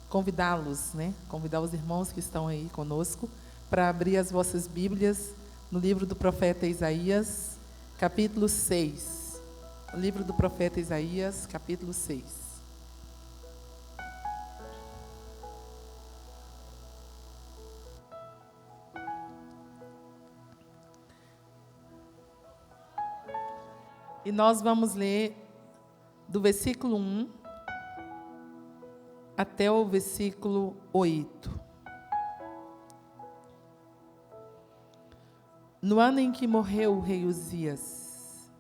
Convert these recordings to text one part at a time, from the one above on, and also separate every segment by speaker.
Speaker 1: Convidar os irmãos que estão aí conosco para abrir as vossas Bíblias no livro do profeta Isaías, capítulo 6. O livro do profeta Isaías, capítulo 6. E nós vamos ler do versículo 1 até o versículo 8. No ano em que morreu o rei Uzias,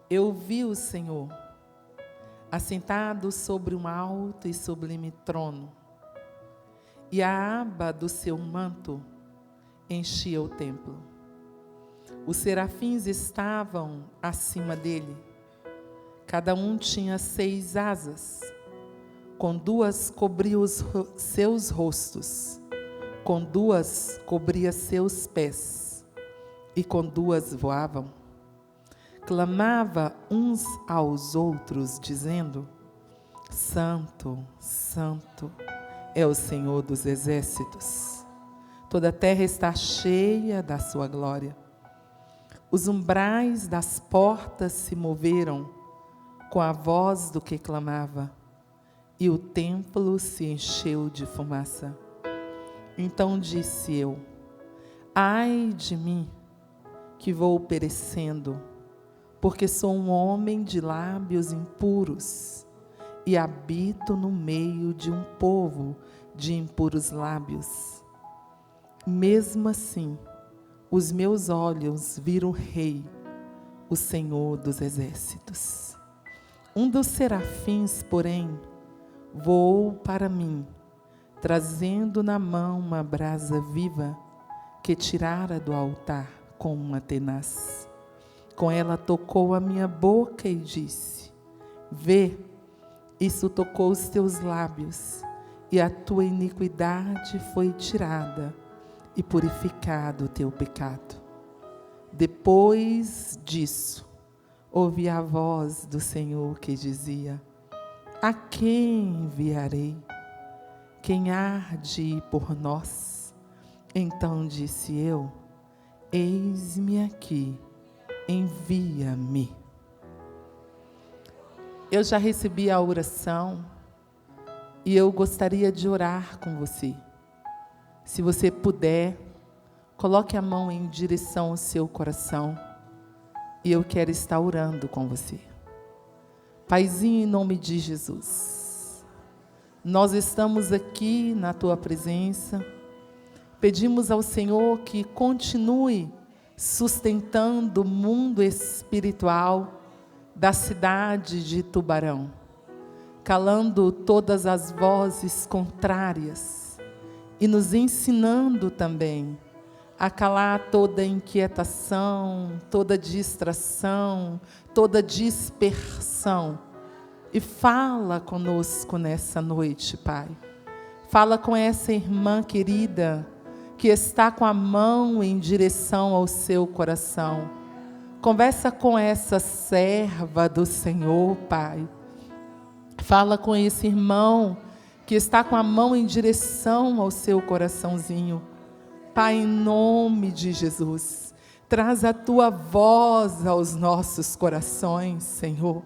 Speaker 1: eu vi o Senhor assentado sobre um alto e sublime trono, e a aba do seu manto enchia o templo. Os serafins estavam acima dele, cada um tinha 6 asas, com 2 cobria os seus rostos, com 2 cobria seus pés, e com 2 voavam. Clamava uns aos outros, dizendo: Santo, Santo é o Senhor dos exércitos. Toda a terra está cheia da sua glória. Os umbrais das portas se moveram com a voz do que clamava, e o templo se encheu de fumaça. Então disse eu: ai de mim, que vou perecendo, porque sou um homem de lábios impuros, e habito no meio de um povo de impuros lábios. Mesmo assim, os meus olhos viram o Rei, o Senhor dos exércitos. Um dos serafins, porém, voou para mim, trazendo na mão uma brasa viva que tirara do altar com uma tenaz. Com ela tocou a minha boca e disse: vê, isso tocou os teus lábios, e a tua iniquidade foi tirada, e purificado o teu pecado. Depois disso, ouvi a voz do Senhor que dizia: a quem enviarei? Quem há de ir por nós? Então disse eu: eis-me aqui, envia-me. Eu já recebi a oração e eu gostaria de orar com você. Se você puder, coloque a mão em direção ao seu coração e eu quero estar orando com você. Paizinho, em nome de Jesus, nós estamos aqui na Tua presença, pedimos ao Senhor que continue sustentando o mundo espiritual da cidade de Tubarão, calando todas as vozes contrárias, e nos ensinando também a calar toda inquietação, toda distração, toda dispersão. E fala conosco nessa noite, Pai. Fala com essa irmã querida que está com a mão em direção ao seu coração. Conversa com essa serva do Senhor, Pai. Fala com esse irmão que está com a mão em direção ao seu coraçãozinho. Pai, em nome de Jesus, traz a Tua voz aos nossos corações, Senhor.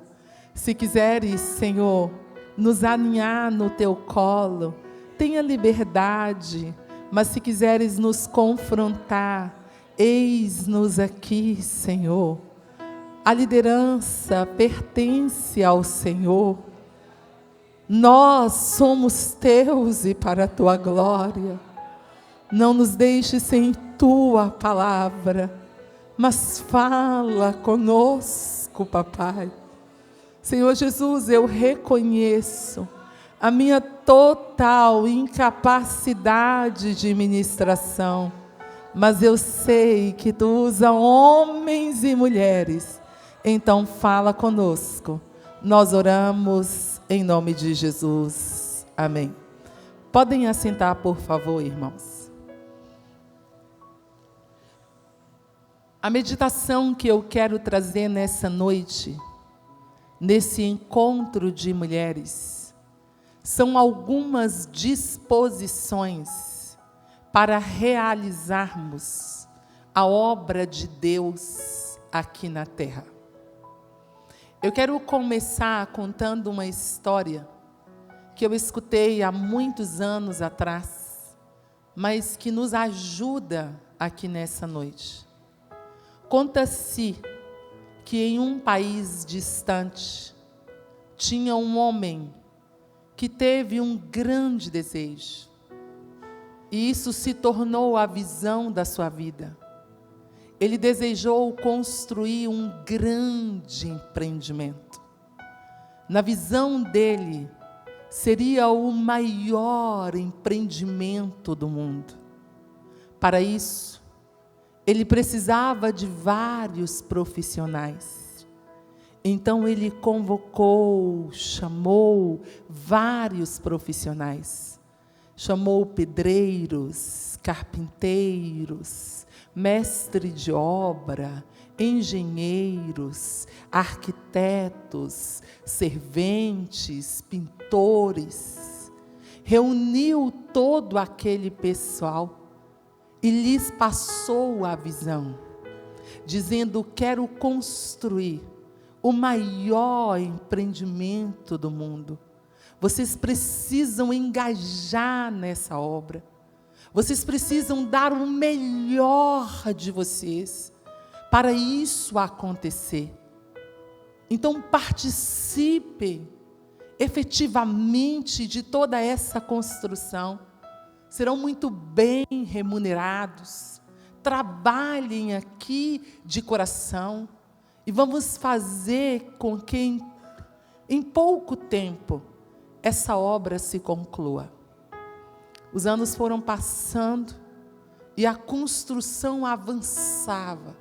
Speaker 1: Se quiseres, Senhor, nos aninhar no Teu colo, tenha liberdade, mas se quiseres nos confrontar, eis-nos aqui, Senhor. A liderança pertence ao Senhor. Nós somos Teus e para a Tua glória. Não nos deixes sem Tua palavra, mas fala conosco, Papai. Senhor Jesus, eu reconheço a minha total incapacidade de ministração, mas eu sei que Tu usa homens e mulheres, então fala conosco. Nós oramos em nome de Jesus. Amém. Podem assentar, por favor, irmãos. A meditação que eu quero trazer nessa noite, nesse encontro de mulheres, são algumas disposições para realizarmos a obra de Deus aqui na terra. Eu quero começar contando uma história que eu escutei há muitos anos atrás, mas que nos ajuda aqui nessa noite. Conta-se que em um país distante tinha um homem que teve um grande desejo, e isso se tornou a visão da sua vida. Ele desejou construir um grande empreendimento. Na visão dele, seria o maior empreendimento do mundo. Para isso, ele precisava de vários profissionais. Então ele chamou vários profissionais. Chamou pedreiros, carpinteiros, mestre de obra, engenheiros, arquitetos, serventes, pintores. Reuniu todo aquele pessoal e lhes passou a visão, dizendo: quero construir o maior empreendimento do mundo. Vocês precisam engajar nessa obra. Vocês precisam dar o melhor de vocês para isso acontecer. Então participem efetivamente de toda essa construção. Serão muito bem remunerados. Trabalhem aqui de coração e vamos fazer com que em pouco tempo essa obra se conclua. Os anos foram passando e a construção avançava.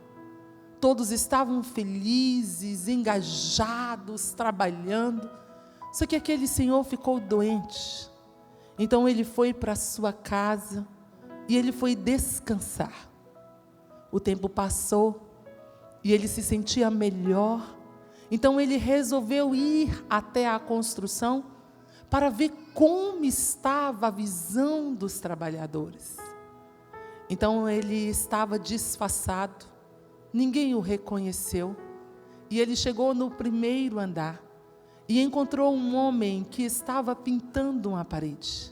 Speaker 1: Todos estavam felizes, engajados, trabalhando. Só que aquele senhor ficou doente. Então ele foi para sua casa e ele foi descansar. O tempo passou e ele se sentia melhor. Então ele resolveu ir até a construção para ver como estava a visão dos trabalhadores. Então ele estava disfarçado, ninguém o reconheceu, e ele chegou no primeiro andar, e encontrou um homem que estava pintando uma parede.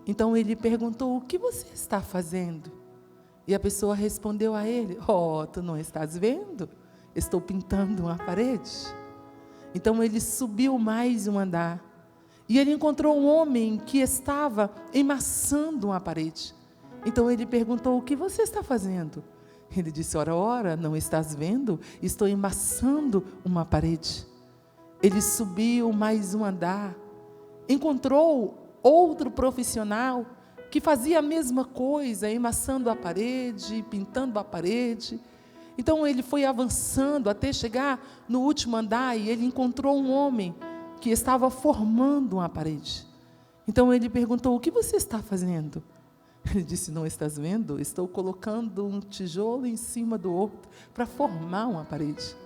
Speaker 1: Então ele perguntou: o que você está fazendo? E a pessoa respondeu a ele: tu não estás vendo? Estou pintando uma parede. Então ele subiu mais um andar, e ele encontrou um homem que estava emassando uma parede. Então ele perguntou: o que você está fazendo? Ele disse: ora, não estás vendo? Estou emassando uma parede. Ele subiu mais um andar, encontrou outro profissional que fazia a mesma coisa, emassando a parede, pintando a parede. Então ele foi avançando até chegar no último andar, e ele encontrou um homem que estava formando uma parede. Então ele perguntou: o que você está fazendo? Ele disse: não estás vendo? Estou colocando um tijolo em cima do outro para formar uma parede.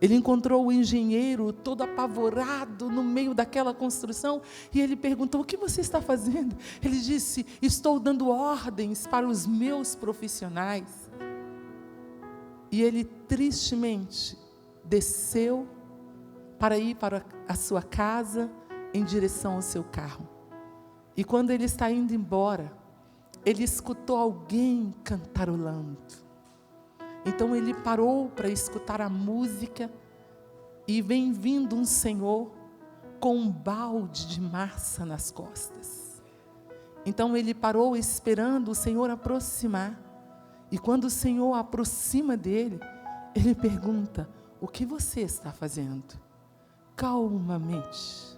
Speaker 1: Ele encontrou o engenheiro todo apavorado no meio daquela construção, e ele perguntou: o que você está fazendo? Ele disse: estou dando ordens para os meus profissionais. E ele tristemente desceu para ir para a sua casa em direção ao seu carro. E quando ele está indo embora, ele escutou alguém cantarolando. Então ele parou para escutar a música, e vem vindo um senhor com um balde de massa nas costas. Então ele parou esperando o senhor aproximar. E quando o senhor aproxima dele, ele pergunta: o que você está fazendo? Calmamente,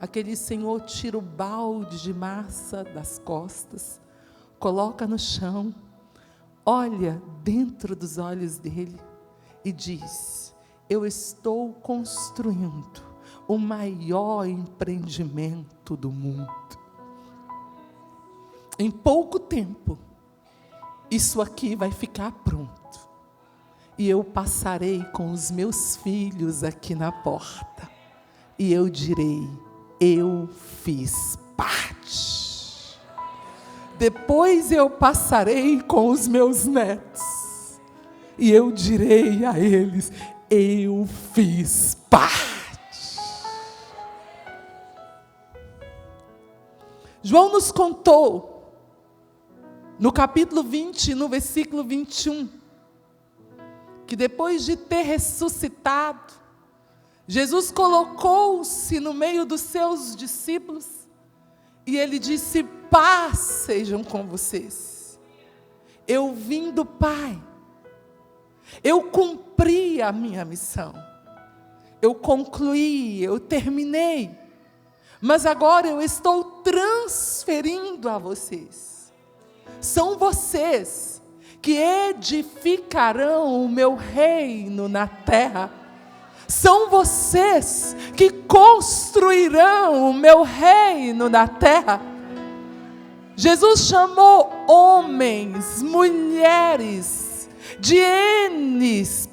Speaker 1: aquele senhor tira o balde de massa das costas, coloca no chão, olha dentro dos olhos dele e diz: eu estou construindo o maior empreendimento do mundo. Em pouco tempo, isso aqui vai ficar pronto. E eu passarei com os meus filhos aqui na porta. E eu direi: eu fiz parte. Depois eu passarei com os meus netos e eu direi a eles: eu fiz parte. João nos contou, no capítulo 20, no versículo 21, que depois de ter ressuscitado, Jesus colocou-se no meio dos seus discípulos e ele disse: paz sejam com vocês. Eu vim do Pai, eu cumpri a minha missão, eu concluí, eu terminei, mas agora eu estou transferindo a vocês. São vocês que edificarão o meu reino na terra. São vocês que construirão o meu reino na terra. Jesus chamou homens, mulheres, de N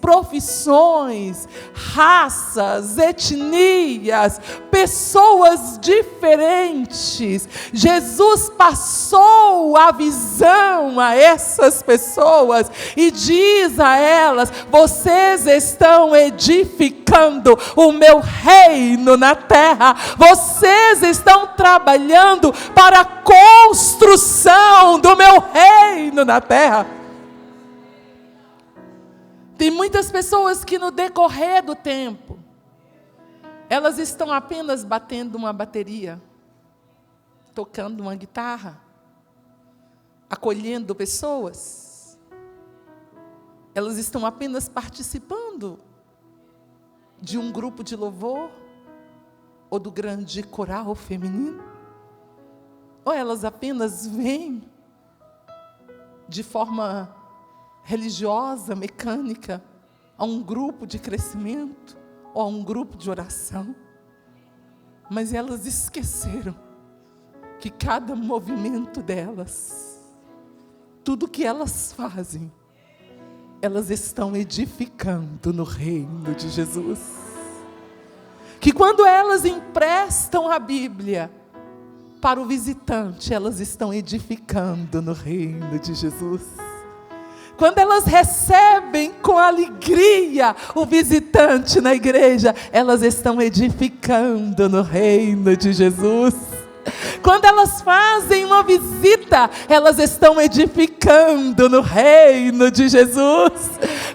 Speaker 1: profissões, raças, etnias, pessoas diferentes. Jesus passou a visão a essas pessoas e diz a elas: vocês estão edificando o meu reino na terra. Vocês estão trabalhando para a construção do meu reino na terra. Tem muitas pessoas que no decorrer do tempo, elas estão apenas batendo uma bateria, tocando uma guitarra, acolhendo pessoas. Elas estão apenas participando de um grupo de louvor, ou do grande coral feminino. Ou elas apenas vêm de forma religiosa, mecânica, a um grupo de crescimento, ou a um grupo de oração. Mas elas esqueceram que cada movimento delas, tudo que elas fazem, elas estão edificando no reino de Jesus. Que quando elas emprestam a Bíblia para o visitante, elas estão edificando no reino de Jesus. Quando elas recebem com alegria o visitante na igreja, elas estão edificando no reino de Jesus. Quando elas fazem uma visita, elas estão edificando no reino de Jesus.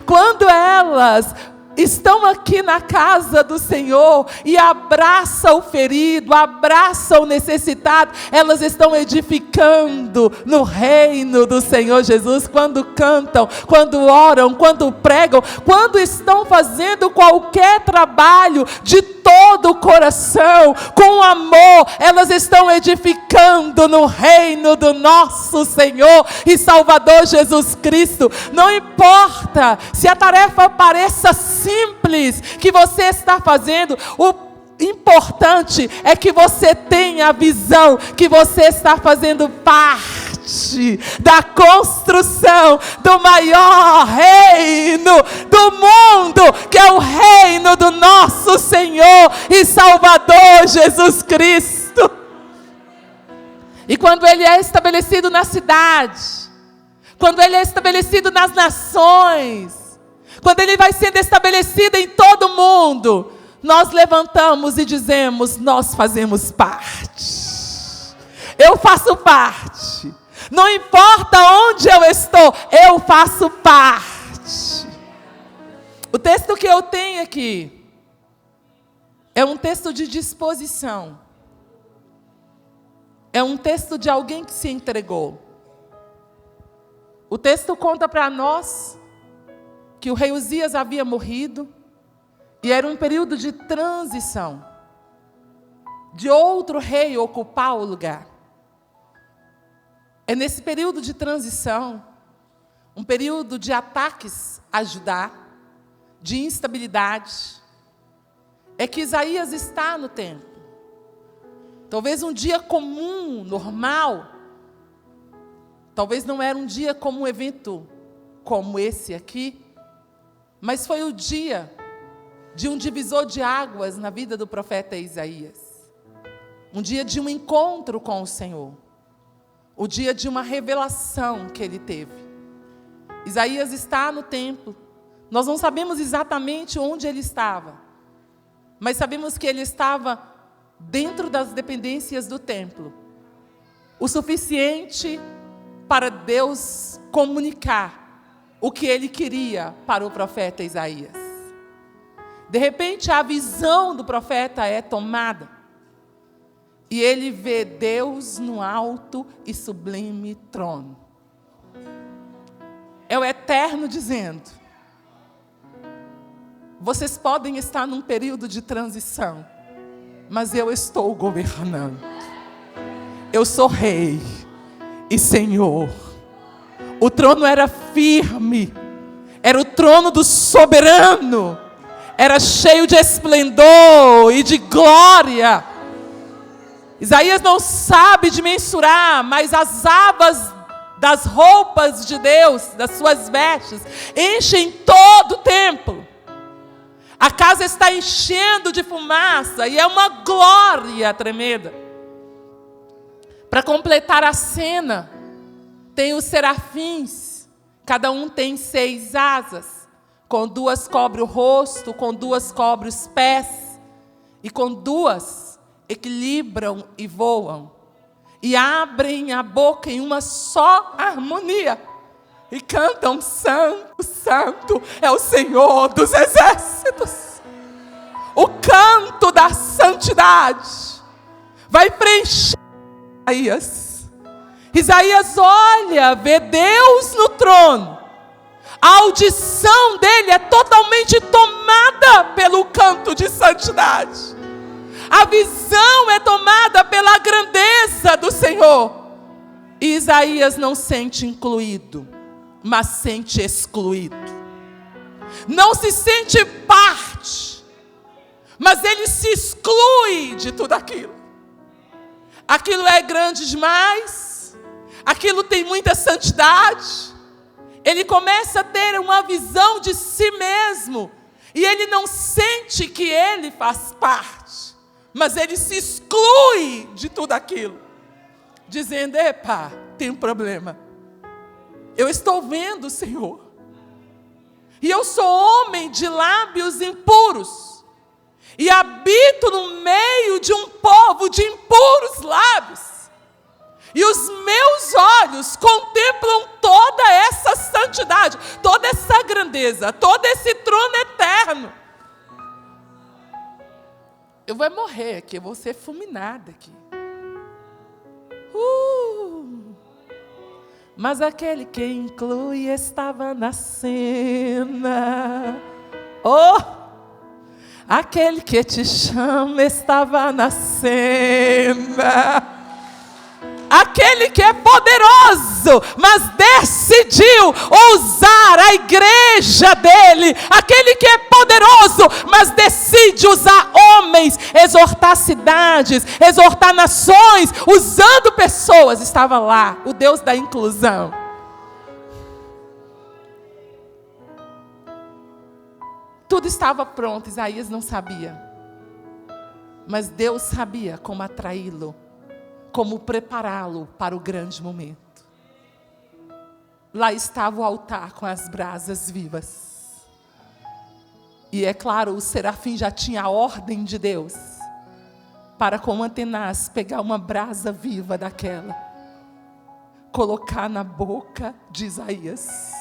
Speaker 1: Quando elas estão aqui na casa do Senhor e abraçam o ferido, abraçam o necessitado, elas estão edificando no reino do Senhor Jesus. Quando cantam, quando oram, quando pregam, quando estão fazendo qualquer trabalho de todo o coração, com amor, elas estão edificando no reino do nosso Senhor e Salvador Jesus Cristo. Não importa se a tarefa pareça simples que você está fazendo, o importante é que você tenha a visão que você está fazendo parte da construção do maior reino do mundo, que é o reino do nosso Senhor e Salvador Jesus Cristo. E quando Ele é estabelecido na cidade, quando Ele é estabelecido nas nações, quando Ele vai sendo estabelecido em todo o mundo, nós levantamos e dizemos: nós fazemos parte. Eu faço parte. Não importa onde eu estou, eu faço parte. O texto que eu tenho aqui é um texto de disposição. É um texto de alguém que se entregou. O texto conta para nós que o rei Uzias havia morrido e era um período de transição, de outro rei ocupar o lugar. É nesse período de transição, um período de ataques a Judá, de instabilidade, é que Isaías está no templo. Talvez um dia comum, normal, talvez não era um dia como um evento como esse aqui, mas foi o dia de um divisor de águas na vida do profeta Isaías. um dia de um encontro com o Senhor, o dia de uma revelação que ele teve. Isaías está no templo. Nós não sabemos exatamente onde ele estava, mas sabemos que ele estava dentro das dependências do templo, o suficiente para Deus comunicar o que ele queria para o profeta Isaías. De repente, a visão do profeta é tomada, e ele vê Deus no alto e sublime trono. É o Eterno dizendo: vocês podem estar num período de transição, mas eu estou governando. Eu sou rei e Senhor. O trono era firme, era o trono do soberano, era cheio de esplendor e de glória. Isaías não sabe de mensurar, mas as abas das roupas de Deus, das suas vestes, enchem todo o templo. A casa está enchendo de fumaça e é uma glória tremenda. Para completar a cena, tem os serafins, cada um tem 6 asas, com 2 cobre o rosto, com 2 cobre os pés, e com 2 equilibram e voam, e abrem a boca em uma só harmonia, e cantam: Santo, Santo é o Senhor dos exércitos. O canto da santidade vai preencher Isaías. Isaías olha, vê Deus no trono. A audição dele é totalmente tomada pelo canto de santidade. A visão é tomada pela grandeza do Senhor. E Isaías não sente incluído, mas sente excluído. Não se sente parte, mas ele se exclui de tudo aquilo. Aquilo é grande demais, aquilo tem muita santidade. Ele começa a ter uma visão de si mesmo, e ele não sente que ele faz parte, mas ele se exclui de tudo aquilo, dizendo: epa, tem um problema. Eu estou vendo o Senhor, e eu sou homem de lábios impuros, e habito no meio de um povo de impuros lábios, e os meus olhos contemplam toda essa santidade, toda essa grandeza, todo esse trono eterno. Eu vou morrer aqui, eu vou ser fulminada aqui. Mas aquele que inclui estava na cena. Aquele que te chama estava na cena. Aquele que é poderoso, mas decidiu usar a igreja dele. Aquele que é poderoso, mas decide usar homens, exortar cidades, exortar nações, usando pessoas. Estava lá, o Deus da inclusão. Tudo estava pronto, Isaías não sabia. Mas Deus sabia como atraí-lo, como prepará-lo para o grande momento. Lá estava o altar com as brasas vivas. E é claro, o serafim já tinha a ordem de Deus para, com antenas, pegar uma brasa viva daquela, colocar na boca de Isaías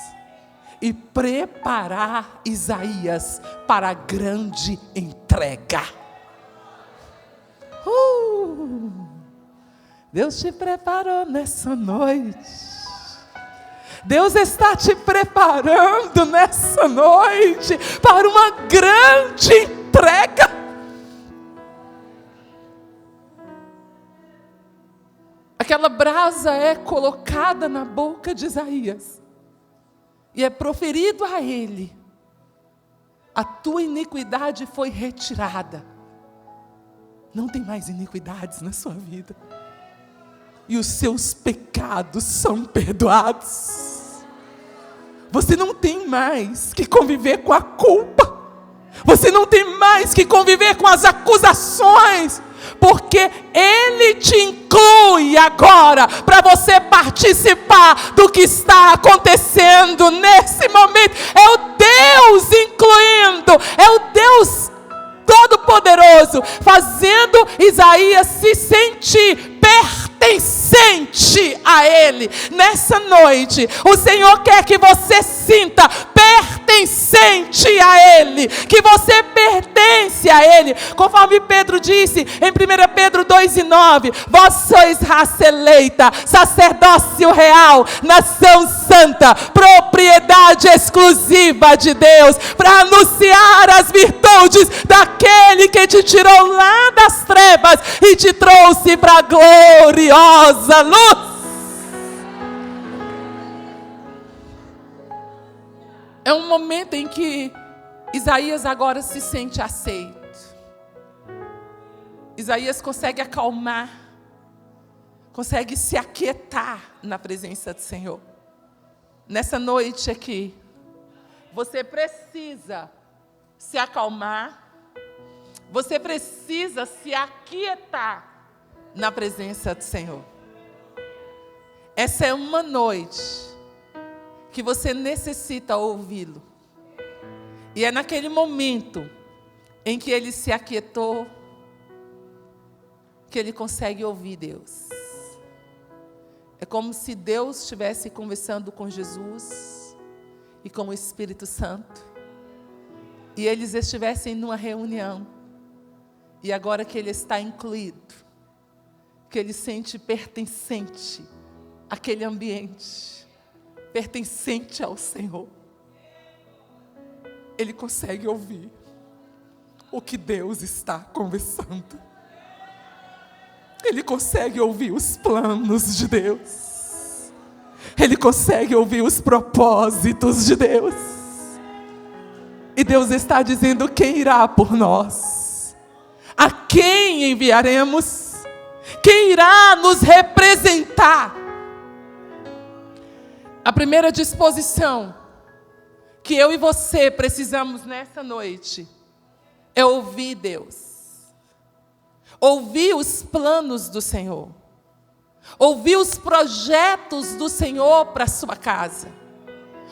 Speaker 1: e preparar Isaías para a grande entrega. Deus te preparou nessa noite. Deus está te preparando nessa noite para uma grande entrega. Aquela brasa é colocada na boca de Isaías e é proferido a ele: a tua iniquidade foi retirada. Não tem mais iniquidades na sua vida. E os seus pecados são perdoados. Você não tem mais que conviver com a culpa. Você não tem mais que conviver com as acusações. porque Ele te inclui agora para você participar do que está acontecendo nesse momento. É o Deus incluindo, é o Deus Todo-Poderoso, fazendo Isaías se sentir pertencente a Ele. Nessa noite, o Senhor quer que você sinta pertencente a Ele, que você pertence a Ele, conforme Pedro disse em 1 Pedro 2:9, vós sois raça eleita, sacerdócio real, nação santa, propriedade exclusiva de Deus, para anunciar as virtudes daquele que te tirou lá das trevas e te trouxe para a gloriosa luz. É um momento em que Isaías agora se sente aceito. Isaías consegue acalmar, consegue se aquietar na presença do Senhor. Nessa noite aqui, você precisa se acalmar, você precisa se aquietar na presença do Senhor. Essa é uma noite que você necessita ouvi-lo. E é naquele momento em que ele se aquietou que ele consegue ouvir Deus. É como se Deus estivesse conversando com Jesus e com o Espírito Santo, e eles estivessem numa reunião, e agora que ele está incluído, que ele sente pertencente àquele ambiente, pertencente ao Senhor, ele consegue ouvir o que Deus está conversando. Ele consegue ouvir os planos de Deus. Ele consegue ouvir os propósitos de Deus. E Deus está dizendo: quem irá por nós? A quem enviaremos? Quem irá nos representar? A primeira disposição que eu e você precisamos nessa noite é ouvir Deus. Ouvir os planos do Senhor. Ouvir os projetos do Senhor para a sua casa.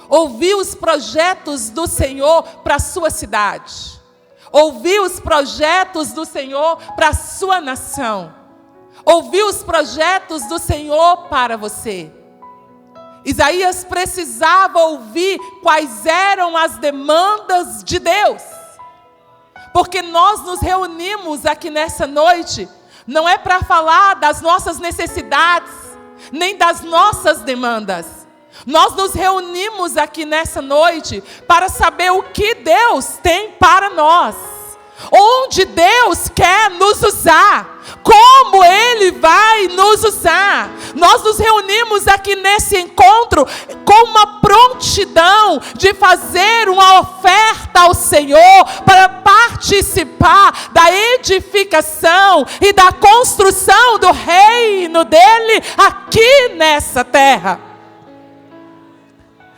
Speaker 1: Ouvir os projetos do Senhor para a sua cidade. Ouvir os projetos do Senhor para a sua nação. Ouvir os projetos do Senhor para você. Isaías precisava ouvir quais eram as demandas de Deus. Porque nós nos reunimos aqui nessa noite, não é para falar das nossas necessidades, nem das nossas demandas. Nós nos reunimos aqui nessa noite para saber o que Deus tem para nós. Onde Deus quer nos usar, como Ele vai nos usar. Nós nos reunimos aqui nesse encontro com uma prontidão de fazer uma oferta ao Senhor para participar da edificação e da construção do reino dEle aqui nessa terra.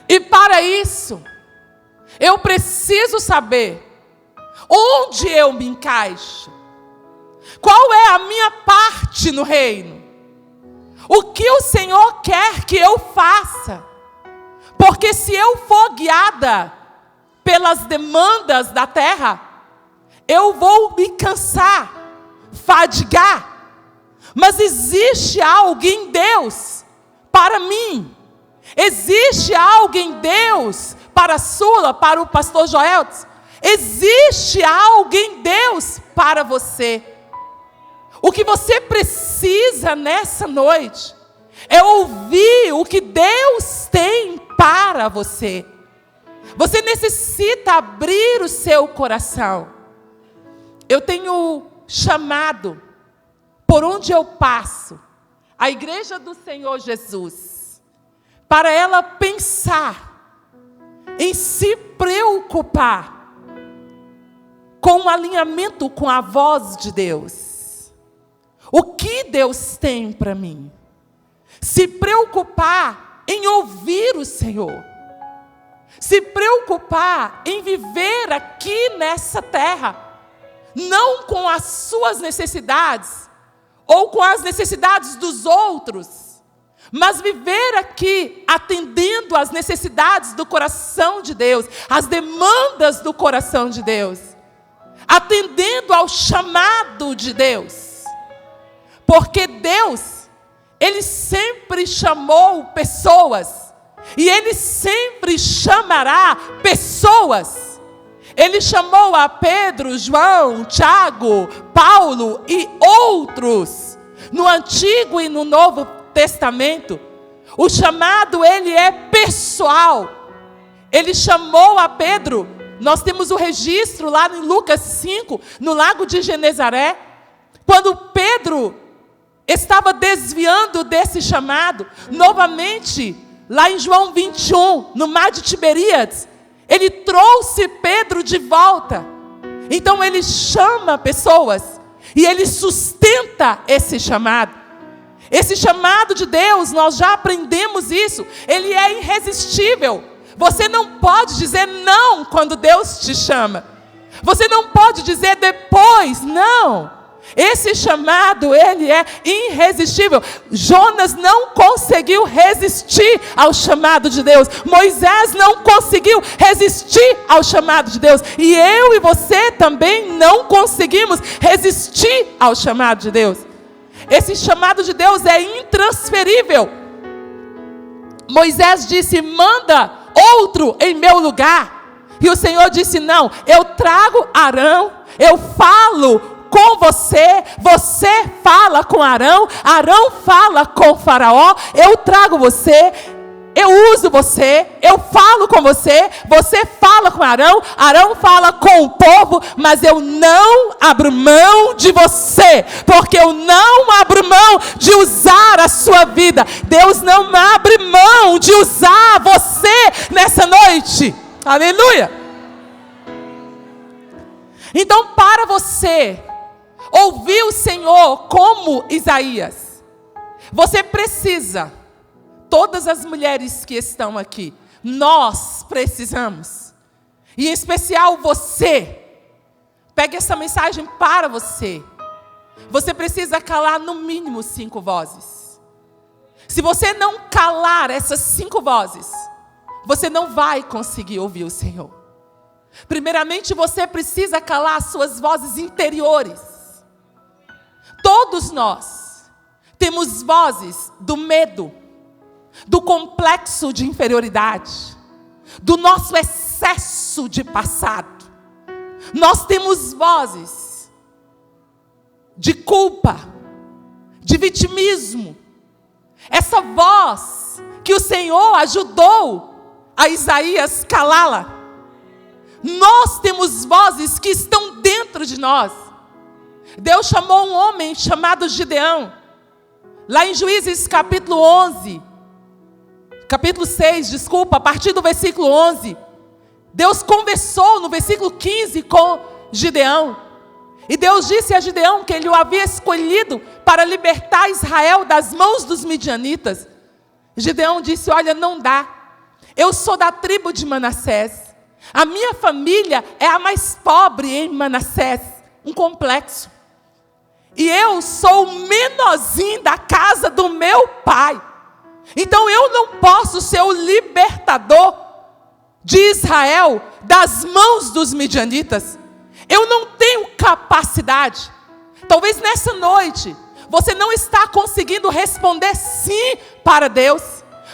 Speaker 1: E para isso, eu preciso saber onde eu me encaixo. Qual é a minha parte no reino? O que o Senhor quer que eu faça? Porque se eu for guiada pelas demandas da terra, eu vou me cansar, fadigar. Mas existe algo em Deus para mim. Existe algo em Deus para a Sula, para o pastor Joel. Existe algo em Deus para você. O que você precisa nessa noite é ouvir o que Deus tem para você. Você necessita abrir o seu coração. Eu tenho chamado, por onde eu passo, a igreja do Senhor Jesus, para ela pensar em se preocupar com o alinhamento com a voz de Deus. O que Deus tem para mim? Se preocupar em ouvir o Senhor. Se preocupar em viver aqui nessa terra, não com as suas necessidades, ou com as necessidades dos outros, mas viver aqui atendendo às necessidades do coração de Deus, às demandas do coração de Deus, atendendo ao chamado de Deus. Porque Deus, Ele sempre chamou pessoas, e Ele sempre chamará pessoas. Ele chamou a Pedro, João, Tiago, Paulo e outros, no Antigo e no Novo Testamento. O chamado, ele é pessoal. Ele chamou a Pedro. Nós temos o registro lá em Lucas 5, no lago de Genezaré, quando Pedro estava desviando desse chamado, novamente, lá em João 21, no mar de Tiberíades, ele trouxe Pedro de volta. Então ele chama pessoas, e ele sustenta esse chamado. Esse chamado de Deus, nós já aprendemos isso, ele é irresistível. Você não pode dizer não quando Deus te chama. Você não pode dizer depois, não. Esse chamado, ele é irresistível. Jonas não conseguiu resistir ao chamado de Deus. Moisés não conseguiu resistir ao chamado de Deus. E eu e você também não conseguimos resistir ao chamado de Deus. Esse chamado de Deus é intransferível. Moisés disse: manda outro em meu lugar. E o Senhor disse: não, eu trago Arão, eu falo com você, você fala com Arão, Arão fala com Faraó, eu trago você, eu uso você, eu falo com você, você fala com Arão, Arão fala com o povo, mas eu não abro mão de você, porque eu não abro mão de usar a sua vida. Deus não abre mão de usar você nessa noite. Aleluia! Então, para você ouvir o Senhor como Isaías, você precisa, todas as mulheres que estão aqui, nós precisamos, e em especial você, pegue essa mensagem para você. Você precisa calar no mínimo 5 vozes. Se você não calar essas 5 vozes, você não vai conseguir ouvir o Senhor. Primeiramente, você precisa calar as suas vozes interiores. Todos nós temos vozes do medo, do complexo de inferioridade, do nosso excesso de passado. Nós temos vozes de culpa, de vitimismo. Essa voz que o Senhor ajudou a Isaías calá-la. Nós temos vozes que estão dentro de nós. Deus chamou um homem chamado Gideão, lá em Juízes capítulo 6, a partir do versículo 11. Deus conversou no versículo 15 com Gideão. E Deus disse a Gideão que ele o havia escolhido para libertar Israel das mãos dos midianitas. Gideão disse: olha, não dá. Eu sou da tribo de Manassés. A minha família é a mais pobre em Manassés. Um complexo. E eu sou o menorzinho da casa do meu pai. Então eu não posso ser o libertador de Israel das mãos dos midianitas. Eu não tenho capacidade. Talvez nessa noite você não está conseguindo responder sim para Deus.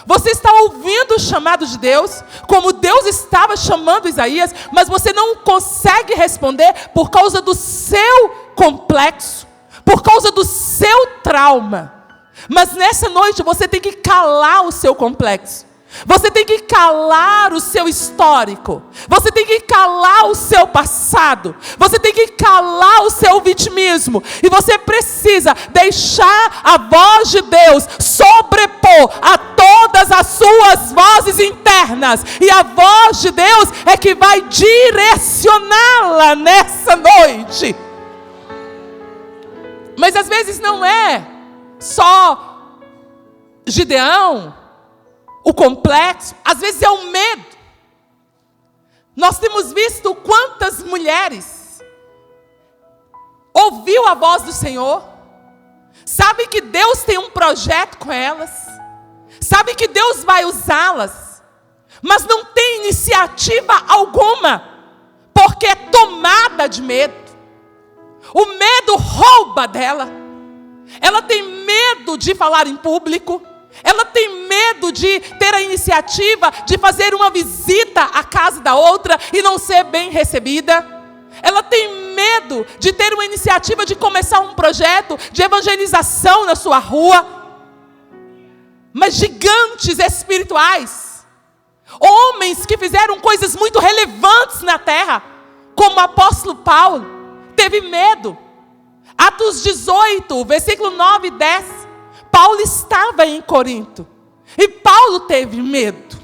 Speaker 1: Você está ouvindo o chamado de Deus, como Deus estava chamando Isaías, mas você não consegue responder por causa do seu complexo, por causa do seu trauma. Mas nessa noite você tem que calar o seu complexo. Você tem que calar o seu histórico. Você tem que calar o seu passado. Você tem que calar o seu vitimismo. E você precisa deixar a voz de Deus sobrepor a todas as suas vozes internas. E a voz de Deus é que vai direcioná-la nessa noite. Mas às vezes não é só Gideão, o complexo, às vezes é o medo. Nós temos visto quantas mulheres ouviu a voz do Senhor, sabe que Deus tem um projeto com elas, sabe que Deus vai usá-las, mas não tem iniciativa alguma, porque é tomada de medo. O medo rouba dela. Ela tem medo de falar em público. Ela tem medo de ter a iniciativa de fazer uma visita à casa da outra e não ser bem recebida. Ela tem medo de ter uma iniciativa de começar um projeto de evangelização na sua rua. Mas gigantes espirituais, homens que fizeram coisas muito relevantes na terra, como o apóstolo Paulo, teve medo. Atos 18, versículo 9 e 10. Paulo estava em Corinto. E Paulo teve medo.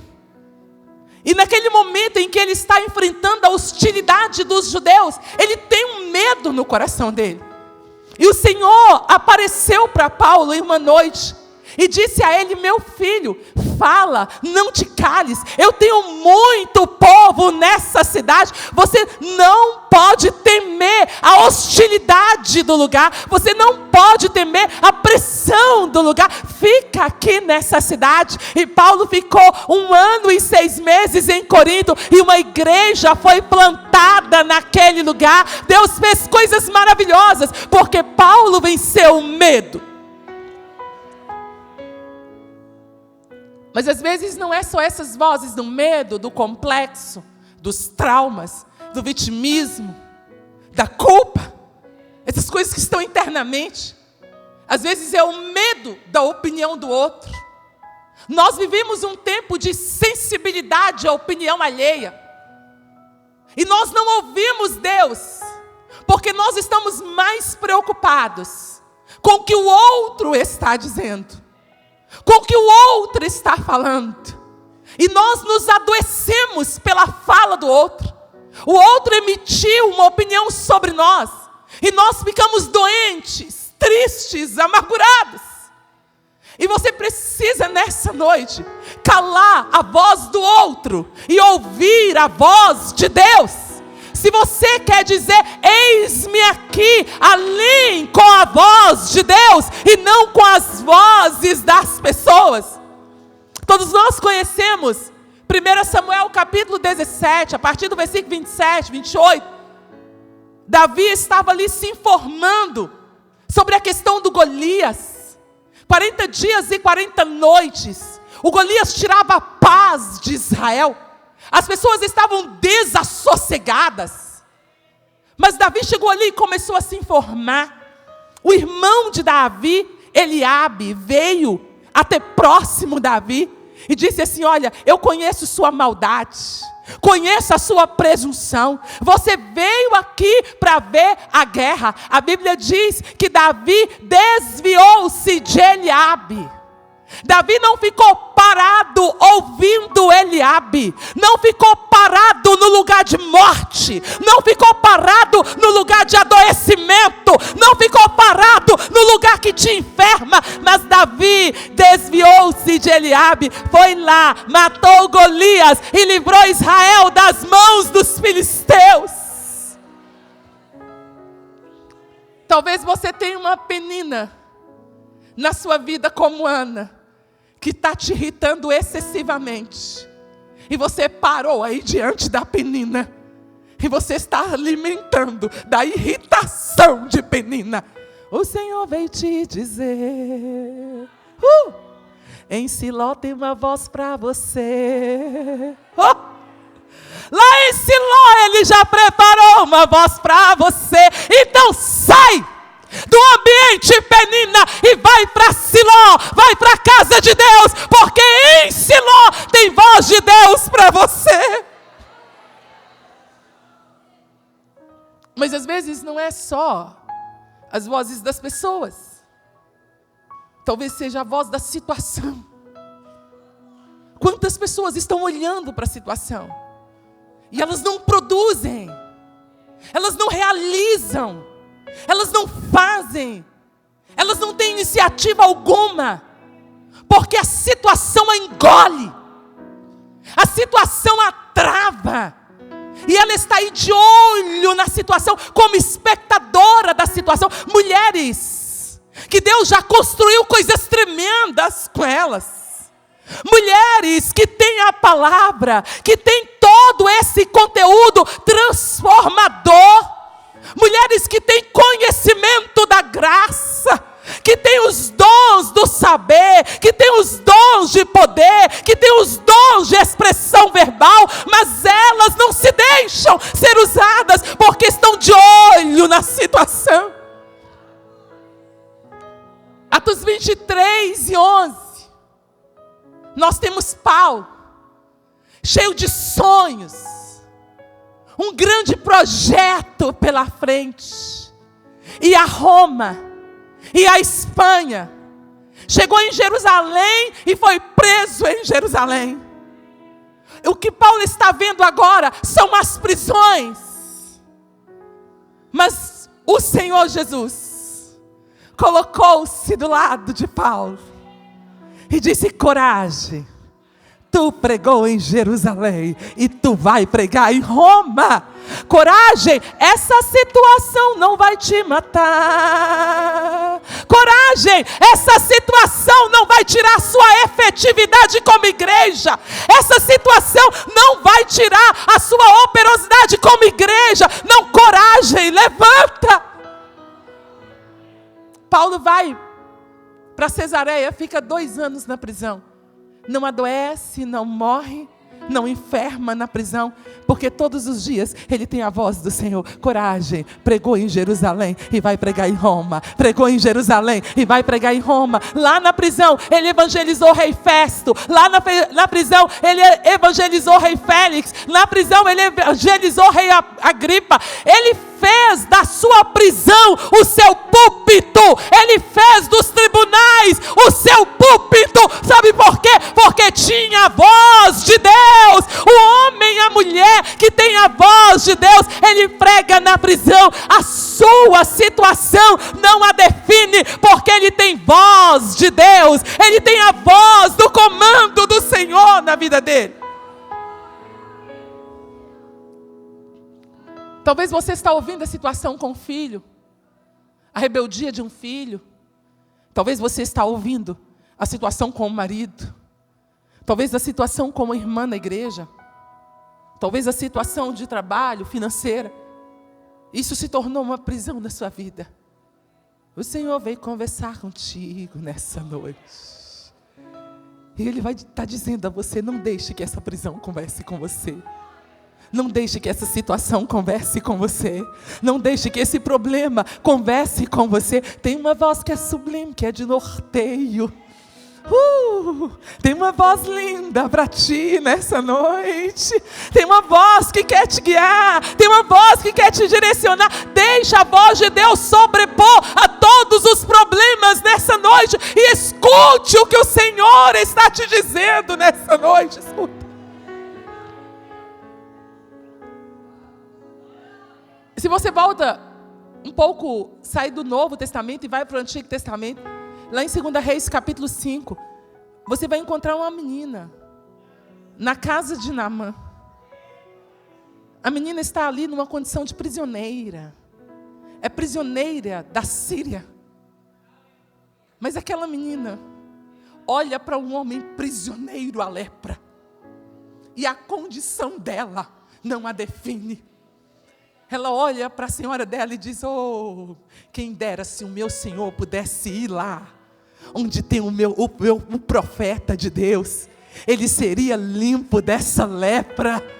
Speaker 1: E naquele momento em que ele está enfrentando a hostilidade dos judeus, ele tem um medo no coração dele. E o Senhor apareceu para Paulo em uma noite e disse a ele: meu filho, fala, não te cales. Eu tenho muito povo nessa cidade. Você não pode temer a hostilidade do lugar. Você não pode temer a pressão do lugar. Fica aqui nessa cidade. E Paulo ficou 1 ano e 6 meses em Corinto. E uma igreja foi plantada naquele lugar. Deus fez coisas maravilhosas, porque Paulo venceu o medo. Mas às vezes não é só essas vozes do medo, do complexo, dos traumas, do vitimismo, da culpa, essas coisas que estão internamente. Às vezes é o medo da opinião do outro. Nós vivemos um tempo de sensibilidade à opinião alheia. E nós não ouvimos Deus, porque nós estamos mais preocupados com o que o outro está dizendo, com o que o outro está falando. E nós nos adoecemos pela fala do outro. O outro emitiu uma opinião sobre nós, e nós ficamos doentes, tristes, amargurados. E você precisa nessa noite calar a voz do outro e ouvir a voz de Deus. Se você quer dizer: eis-me aqui, alinhe com a voz de Deus e não com as vozes das pessoas. Todos nós conhecemos 1 Samuel capítulo 17, a partir do versículo 27, 28. Davi estava ali se informando sobre a questão do Golias. 40 dias e 40 noites, o Golias tirava a paz de Israel. As pessoas estavam desassossegadas. Mas Davi chegou ali e começou a se informar. O irmão de Davi, Eliabe, veio até próximo Davi e disse assim: olha, eu conheço sua maldade, conheço a sua presunção. Você veio aqui para ver a guerra. A Bíblia diz que Davi desviou-se de Eliabe. Davi não ficou parado ouvindo Eliabe, não ficou parado no lugar de morte, não ficou parado no lugar de adoecimento, não ficou parado no lugar que te enferma. Mas Davi desviou-se de Eliabe, foi lá, matou Golias e livrou Israel das mãos dos filisteus. Talvez você tenha uma penina na sua vida como Ana, que está te irritando excessivamente. E você parou aí diante da penina. E você está alimentando da irritação de Penina. O Senhor veio te dizer: em Siló tem uma voz para você. Lá em Siló Ele já preparou uma voz para você. Então sai do ambiente, Penina, e vai para Siló, vai para a casa de Deus, porque em Siló tem voz de Deus para você. Mas às vezes não é só as vozes das pessoas, talvez seja a voz da situação. Quantas pessoas estão olhando para a situação e elas não produzem, elas não realizam, elas não fazem, elas não têm iniciativa alguma, porque a situação a engole, a situação a trava, E ela está aí de olho na situação, como espectadora da situação. Mulheres que Deus já construiu coisas tremendas com elas. Mulheres que têm a palavra, que têm todo esse conteúdo transformador. Mulheres que têm conhecimento da graça, que têm os dons do saber, que têm os dons de poder, que têm os dons de expressão verbal, mas elas não se deixam ser usadas, porque estão de olho na situação. Atos 23:11, nós temos Paulo, cheio de sonhos, um grande projeto pela frente, e a Roma, e a Espanha, chegou em Jerusalém e foi preso em Jerusalém. O que Paulo está vendo agora são as prisões, mas o Senhor Jesus colocou-se do lado de Paulo e disse: coragem, tu pregou em Jerusalém e tu vai pregar em Roma. Coragem, essa situação não vai te matar. Coragem, essa situação não vai tirar sua efetividade como igreja. Essa situação não vai tirar a sua operosidade como igreja. Não, coragem, levanta. Paulo vai para Cesareia, fica 2 anos na prisão. Não adoece, não morre, não enferma na prisão, porque todos os dias ele tem a voz do Senhor. Coragem, pregou em Jerusalém e vai pregar em Roma. Pregou em Jerusalém e vai pregar em Roma. Lá na prisão ele evangelizou o rei Festo. Lá na prisão ele evangelizou o rei Félix. Na prisão ele evangelizou o rei Agripa. Ele fez da sua prisão o seu púlpito. Ele fez dos tribunais o seu púlpito. Sabe por quê? Porque tinha a voz de Deus. O homem e a mulher que tem a voz de Deus, ele prega na prisão. A sua situação não a define, porque ele tem voz de Deus. Ele tem a voz do comando do Senhor na vida dele. Talvez você está ouvindo a situação com o filho, a rebeldia de um filho. Talvez você está ouvindo a situação com o marido. Talvez a situação com uma irmã na igreja. Talvez a situação de trabalho, financeira. Isso se tornou uma prisão na sua vida. O Senhor veio conversar contigo nessa noite. E Ele vai estar dizendo a você: não deixe que essa prisão converse com você. Não deixe que essa situação converse com você. Não deixe que esse problema converse com você. Tem uma voz que é sublime, que é de norteio. Tem uma voz linda para ti nessa noite. Tem uma voz que quer te guiar. Tem uma voz que quer te direcionar. Deixa a voz de Deus sobrepor a todos os problemas nessa noite. E escute o que o Senhor está te dizendo nessa noite. Escuta. Se você volta um pouco, sai do Novo Testamento e vai para o Antigo Testamento, lá em 2 Reis capítulo 5, você vai encontrar uma menina na casa de Naamã. A menina está ali numa condição de prisioneira. É prisioneira da Síria. Mas aquela menina olha para um homem prisioneiro à lepra. E a condição dela não a define. Ela olha para a senhora dela e diz: oh, quem dera se o meu Senhor pudesse ir lá, onde tem o profeta de Deus, ele seria limpo dessa lepra.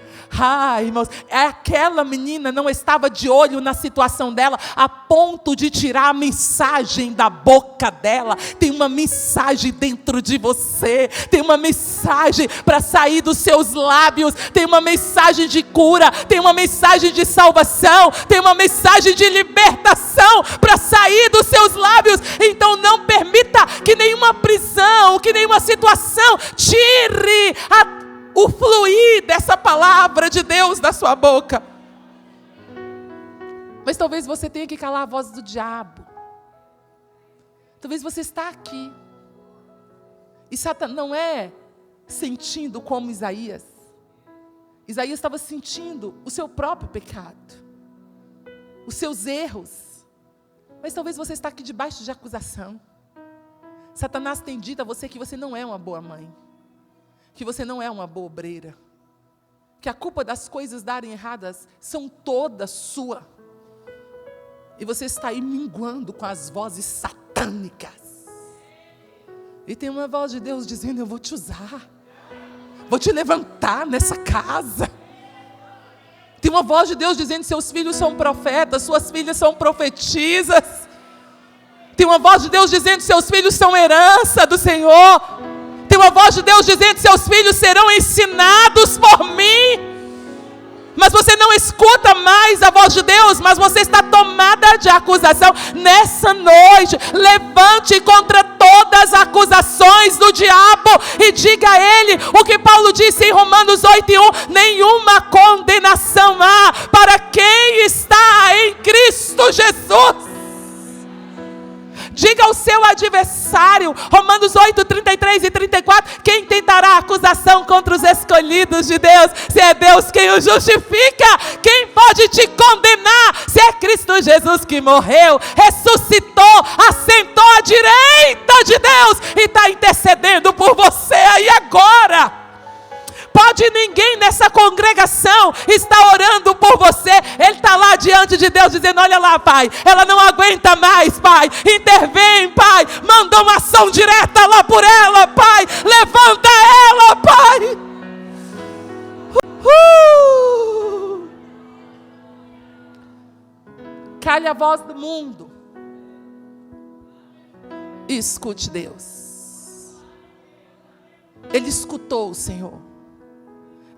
Speaker 1: Irmãos, aquela menina não estava de olho na situação dela, a ponto de tirar a mensagem da boca dela. Tem uma mensagem dentro de você, tem uma mensagem para sair dos seus lábios, tem uma mensagem de cura, tem uma mensagem de salvação, tem uma mensagem de libertação para sair dos seus lábios. Então não permita que nenhuma prisão, que nenhuma situação tire o fluir dessa palavra de Deus da sua boca. Mas talvez você tenha que calar a voz do diabo. Talvez você está aqui e Satanás não é sentindo como Isaías. Isaías estava sentindo o seu próprio pecado, os seus erros. Mas talvez você está aqui debaixo de acusação. Satanás tem dito a você que você não é uma boa mãe, que você não é uma boa obreira, que a culpa das coisas darem erradas são toda sua. E você está aí minguando com as vozes satânicas. E tem uma voz de Deus dizendo: eu vou te usar, vou te levantar nessa casa. Tem uma voz de Deus dizendo: seus filhos são profetas, suas filhas são profetisas. Tem uma voz de Deus dizendo: seus filhos são herança do Senhor. Tem uma voz de Deus dizendo: seus filhos serão ensinados por mim. Mas você não escuta mais a voz de Deus, mas você está tomada de acusação. Nessa noite, levante contra todas as acusações do diabo e diga a ele o que Paulo disse em Romanos 8:1: nenhuma condenação há para quem está em Cristo Jesus. Diga ao seu adversário, Romanos 8:33 e 34, quem tentará acusação contra os escolhidos de Deus, se é Deus quem o justifica? Quem pode te condenar, se é Cristo Jesus que morreu, ressuscitou, assentou à direita de Deus e está intercedendo por você aí agora? Pode ninguém nessa congregação estar orando por você. Ele está lá diante de Deus dizendo: olha lá, Pai, ela não aguenta mais, Pai, intervém, Pai, manda uma ação direta lá por ela, Pai, levanta ela, Pai. Cale a voz do mundo e escute Deus. Ele escutou o Senhor.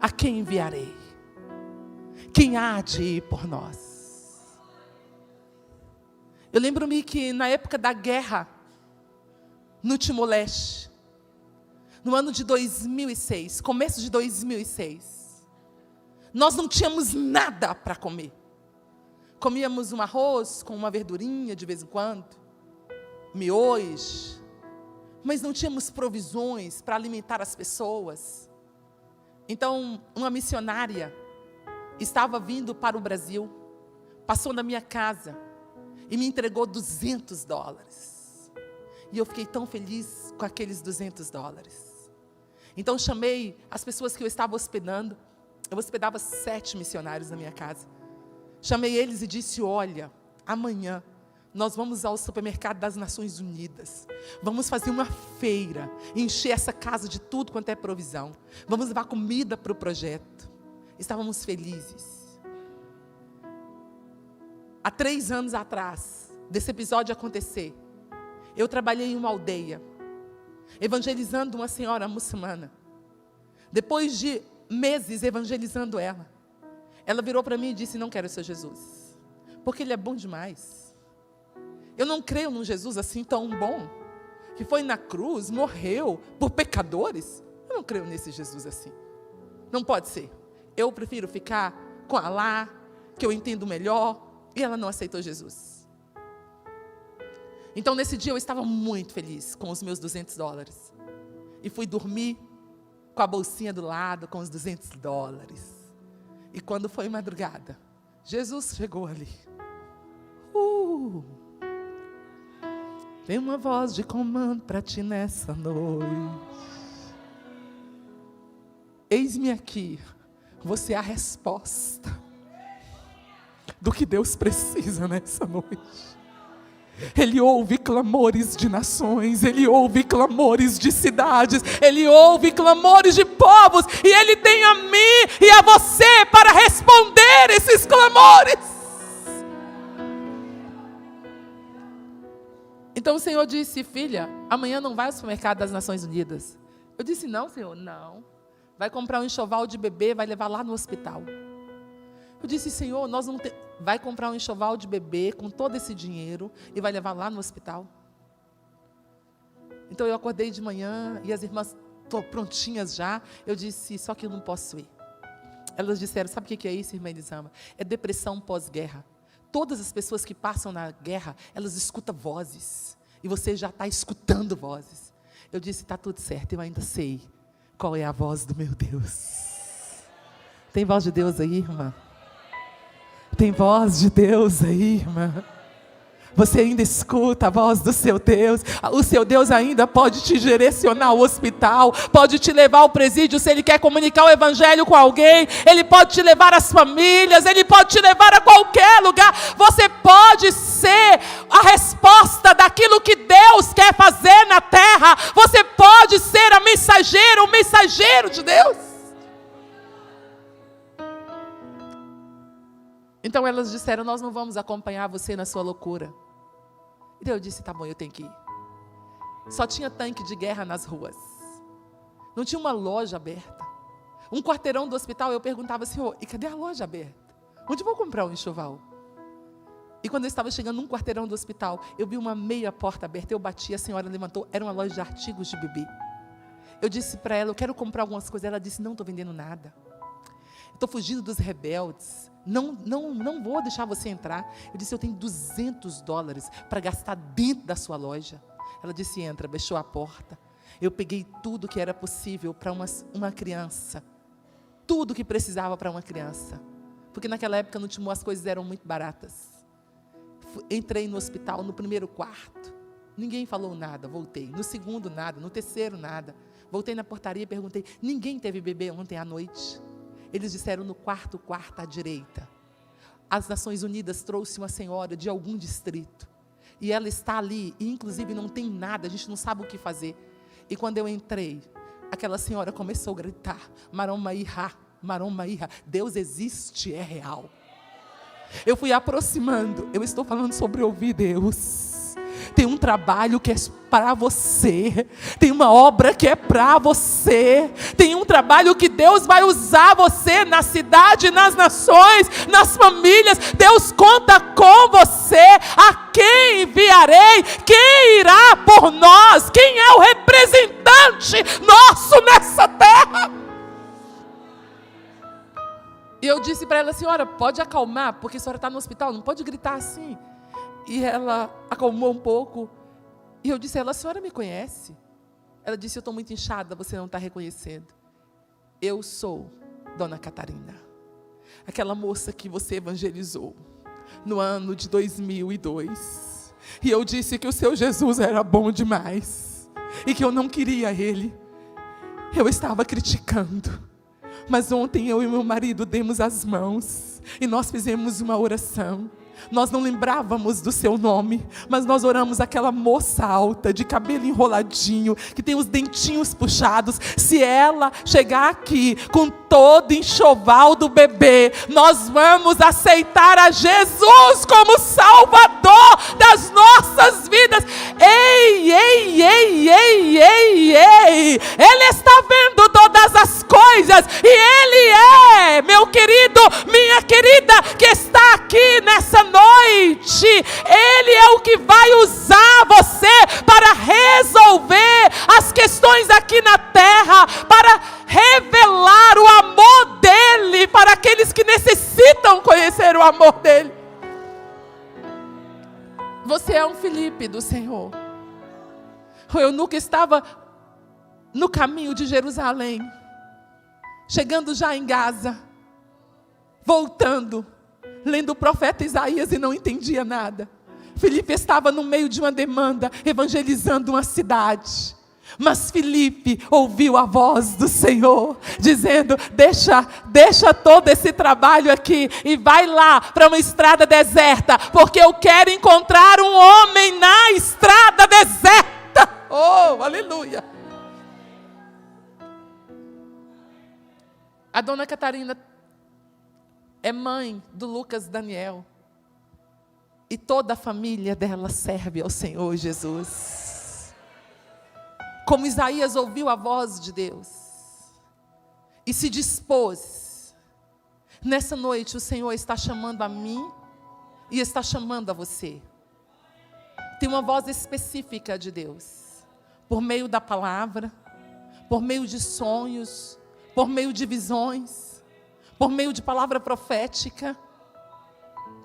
Speaker 1: A quem enviarei? Quem há de ir por nós? Eu lembro-me que na época da guerra, no Timor-Leste, no ano de 2006, começo de 2006, nós não tínhamos nada para comer. Comíamos um arroz com uma verdurinha de vez em quando, miojos, mas não tínhamos provisões para alimentar as pessoas. Então, uma missionária estava vindo para o Brasil, passou na minha casa e me entregou $200. E eu fiquei tão feliz com aqueles $200. Então, chamei as pessoas que eu estava hospedando. Eu hospedava 7 missionários na minha casa. Chamei eles e disse: olha, amanhã nós vamos ao supermercado das Nações Unidas. Vamos fazer uma feira, encher essa casa de tudo quanto é provisão. Vamos levar comida para o projeto. Estávamos felizes. Há 3 anos atrás, desse episódio acontecer, eu trabalhei em uma aldeia, evangelizando uma senhora muçulmana. Depois de meses evangelizando ela virou para mim e disse: não quero ser Jesus, porque Ele é bom demais. Eu não creio num Jesus assim tão bom, que foi na cruz, morreu por pecadores. Eu não creio nesse Jesus assim. Não pode ser. Eu prefiro ficar com Alá, que eu entendo melhor. E ela não aceitou Jesus. Então nesse dia eu estava muito feliz com os meus $200. E fui dormir com a bolsinha do lado, com os $200. E quando foi madrugada, Jesus chegou ali. Tem uma voz de comando para ti nessa noite. Eis-me aqui. Você é a resposta do que Deus precisa nessa noite. Ele ouve clamores de nações, Ele ouve clamores de cidades, Ele ouve clamores de povos, e Ele tem a mim e a você para responder esses clamores. Então o Senhor disse: filha, amanhã não vai ao supermercado das Nações Unidas. Eu disse: não, Senhor, não. Vai comprar um enxoval de bebê, vai levar lá no hospital. Eu disse: Senhor, nós não temos... Vai comprar um enxoval de bebê com todo esse dinheiro e vai levar lá no hospital. Então eu acordei de manhã e as irmãs estão prontinhas já. Eu disse: só que eu não posso ir. Elas disseram: sabe o que é isso, irmã Elisama? É depressão pós-guerra. Todas as pessoas que passam na guerra, elas escutam vozes. E você já está escutando vozes. Eu disse: está tudo certo, eu ainda sei qual é a voz do meu Deus. Tem voz de Deus aí, irmã? Tem voz de Deus aí, irmã? Você ainda escuta a voz do seu Deus? O seu Deus ainda pode te direcionar ao hospital, pode te levar ao presídio se Ele quer comunicar o Evangelho com alguém. Ele pode te levar às famílias, Ele pode te levar a qualquer lugar. Você pode ser a resposta daquilo que Deus quer fazer na terra. Você pode ser a mensageira, o mensageiro de Deus. Então elas disseram: nós não vamos acompanhar você na sua loucura. E eu disse: tá bom, eu tenho que ir. Só tinha tanque de guerra nas ruas. Não tinha uma loja aberta. Um quarteirão do hospital, eu perguntava: Senhor, e cadê a loja aberta? Onde eu vou comprar um enxoval? E quando eu estava chegando num quarteirão do hospital, eu vi uma meia porta aberta, eu bati, a senhora levantou, era uma loja de artigos de bebê. Eu disse para ela: eu quero comprar algumas coisas. Ela disse: não estou vendendo nada. Estou fugindo dos rebeldes. Não vou deixar você entrar. Eu disse: eu tenho $200 para gastar dentro da sua loja. Ela disse: entra. Fechou a porta. Eu peguei tudo que era possível para uma criança. Tudo que precisava para uma criança. Porque naquela época no Timor as coisas eram muito baratas. Entrei no hospital, no primeiro quarto. Ninguém falou nada, voltei. No segundo nada, no terceiro nada. Voltei na portaria e perguntei: ninguém teve bebê ontem à noite? Eles disseram: no quarto à direita. As Nações Unidas trouxe uma senhora de algum distrito. E ela está ali, e inclusive não tem nada, a gente não sabe o que fazer. E quando eu entrei, aquela senhora começou a gritar: Marom Maíra, Marom Maíra, Deus existe, é real. Eu fui aproximando, eu estou falando sobre ouvir Deus. Tem um trabalho que é para você. Tem uma obra que é para você. Tem um trabalho que Deus vai usar você na cidade, nas nações, nas famílias. Deus conta com você. A quem enviarei? Quem irá por nós? Quem é o representante nosso nessa terra? E eu disse para ela: senhora, pode acalmar, porque a senhora está no hospital, não pode gritar assim. E ela acalmou um pouco. E eu disse a ela: a senhora me conhece? Ela disse: eu estou muito inchada, você não está reconhecendo. Eu sou Dona Catarina, aquela moça que você evangelizou no ano de 2002. E eu disse que o seu Jesus era bom demais e que eu não queria ele. Eu estava criticando. Mas ontem eu e meu marido demos as mãos e nós fizemos uma oração. Nós não lembrávamos do seu nome, mas nós oramos aquela moça alta, de cabelo enroladinho, que tem os dentinhos puxados. Se ela chegar aqui com todo enxoval do bebê, nós vamos aceitar a Jesus como Salvador das nossas vidas. Ei, ei, ei, ei, ei, ei. Ele está vendo todas as coisas e Ele é, meu querido, minha querida, que está aqui nessa noite. Ele é o que vai usar você para resolver as questões aqui na terra, para revelar o amor dele para aqueles que necessitam conhecer o amor dele. Você é um Filipe do Senhor. O eunuco estava no caminho de Jerusalém, chegando já em Gaza, voltando, lendo o profeta Isaías e não entendia nada. Filipe estava no meio de uma demanda, evangelizando uma cidade. Mas Filipe ouviu a voz do Senhor, dizendo: deixa todo esse trabalho aqui e vai lá para uma estrada deserta, porque eu quero encontrar um homem na estrada deserta. Oh, aleluia! A Dona Catarina é mãe do Lucas Daniel. E toda a família dela serve ao Senhor Jesus. Como Isaías ouviu a voz de Deus e se dispôs, nessa noite o Senhor está chamando a mim e está chamando a você. Tem uma voz específica de Deus, por meio da palavra, por meio de sonhos, por meio de visões, por meio de palavra profética,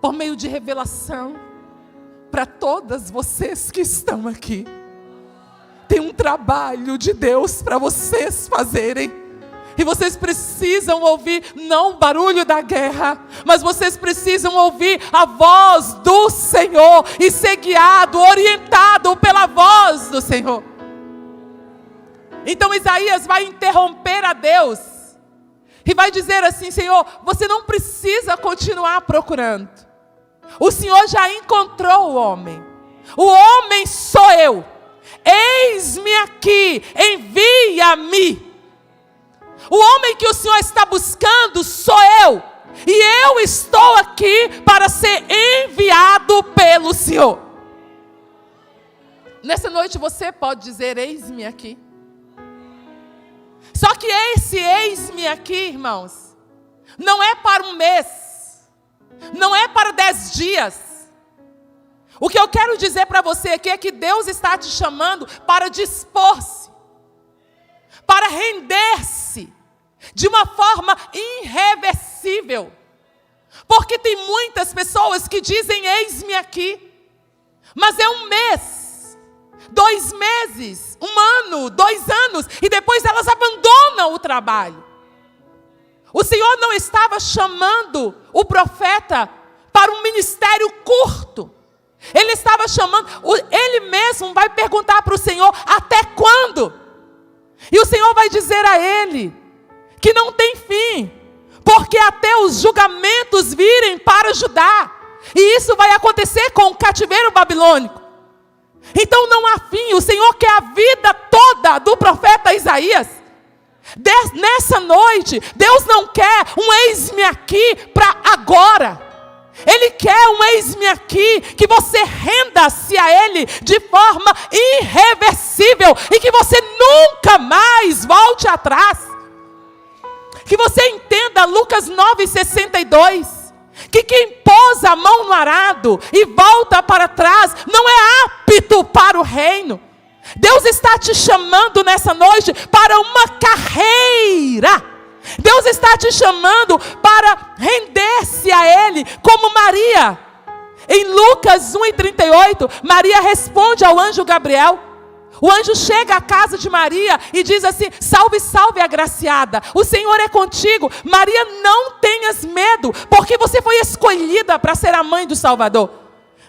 Speaker 1: por meio de revelação, para todas vocês que estão aqui. Tem um trabalho de Deus para vocês fazerem. E vocês precisam ouvir não o barulho da guerra, mas vocês precisam ouvir a voz do Senhor e ser guiado, orientado pela voz do Senhor. Então Isaías vai interromper a Deus e vai dizer assim: Senhor, você não precisa continuar procurando. O Senhor já encontrou o homem. O homem sou eu. Eis-me aqui, envia-me. O homem que o Senhor está buscando sou eu. E eu estou aqui para ser enviado pelo Senhor. Nessa noite você pode dizer: eis-me aqui. Só que esse eis-me aqui, irmãos, não é para um mês, não é para 10 dias. O que eu quero dizer para você aqui é que Deus está te chamando para dispor-se, para render-se de uma forma irreversível. Porque tem muitas pessoas que dizem: eis-me aqui, mas é um mês, 2 meses, 1 ano, 2 anos, e depois elas abandonam o trabalho. O Senhor não estava chamando o profeta para um ministério curto. Ele estava chamando, ele mesmo vai perguntar para o Senhor: até quando? E o Senhor vai dizer a ele que não tem fim, porque até os julgamentos virem para Judá. E isso vai acontecer com o cativeiro babilônico. Então não há fim. O Senhor quer a vida toda do profeta Isaías. Nessa noite, Deus não quer um eis-me aqui para agora. Ele quer um eis-me aqui, que você renda-se a Ele de forma irreversível, e que você nunca mais volte atrás. Que você entenda Lucas 9,62, que quem pôs a mão no arado e volta para trás, não é apto para o reino. Deus está te chamando nessa noite para uma carreira. Deus está te chamando para render-se a Ele, como Maria. Em Lucas 1,38, Maria responde ao anjo Gabriel. O anjo chega à casa de Maria e diz assim: salve, salve, agraciada, o Senhor é contigo. Maria, não tenhas medo, porque você foi escolhida para ser a mãe do Salvador.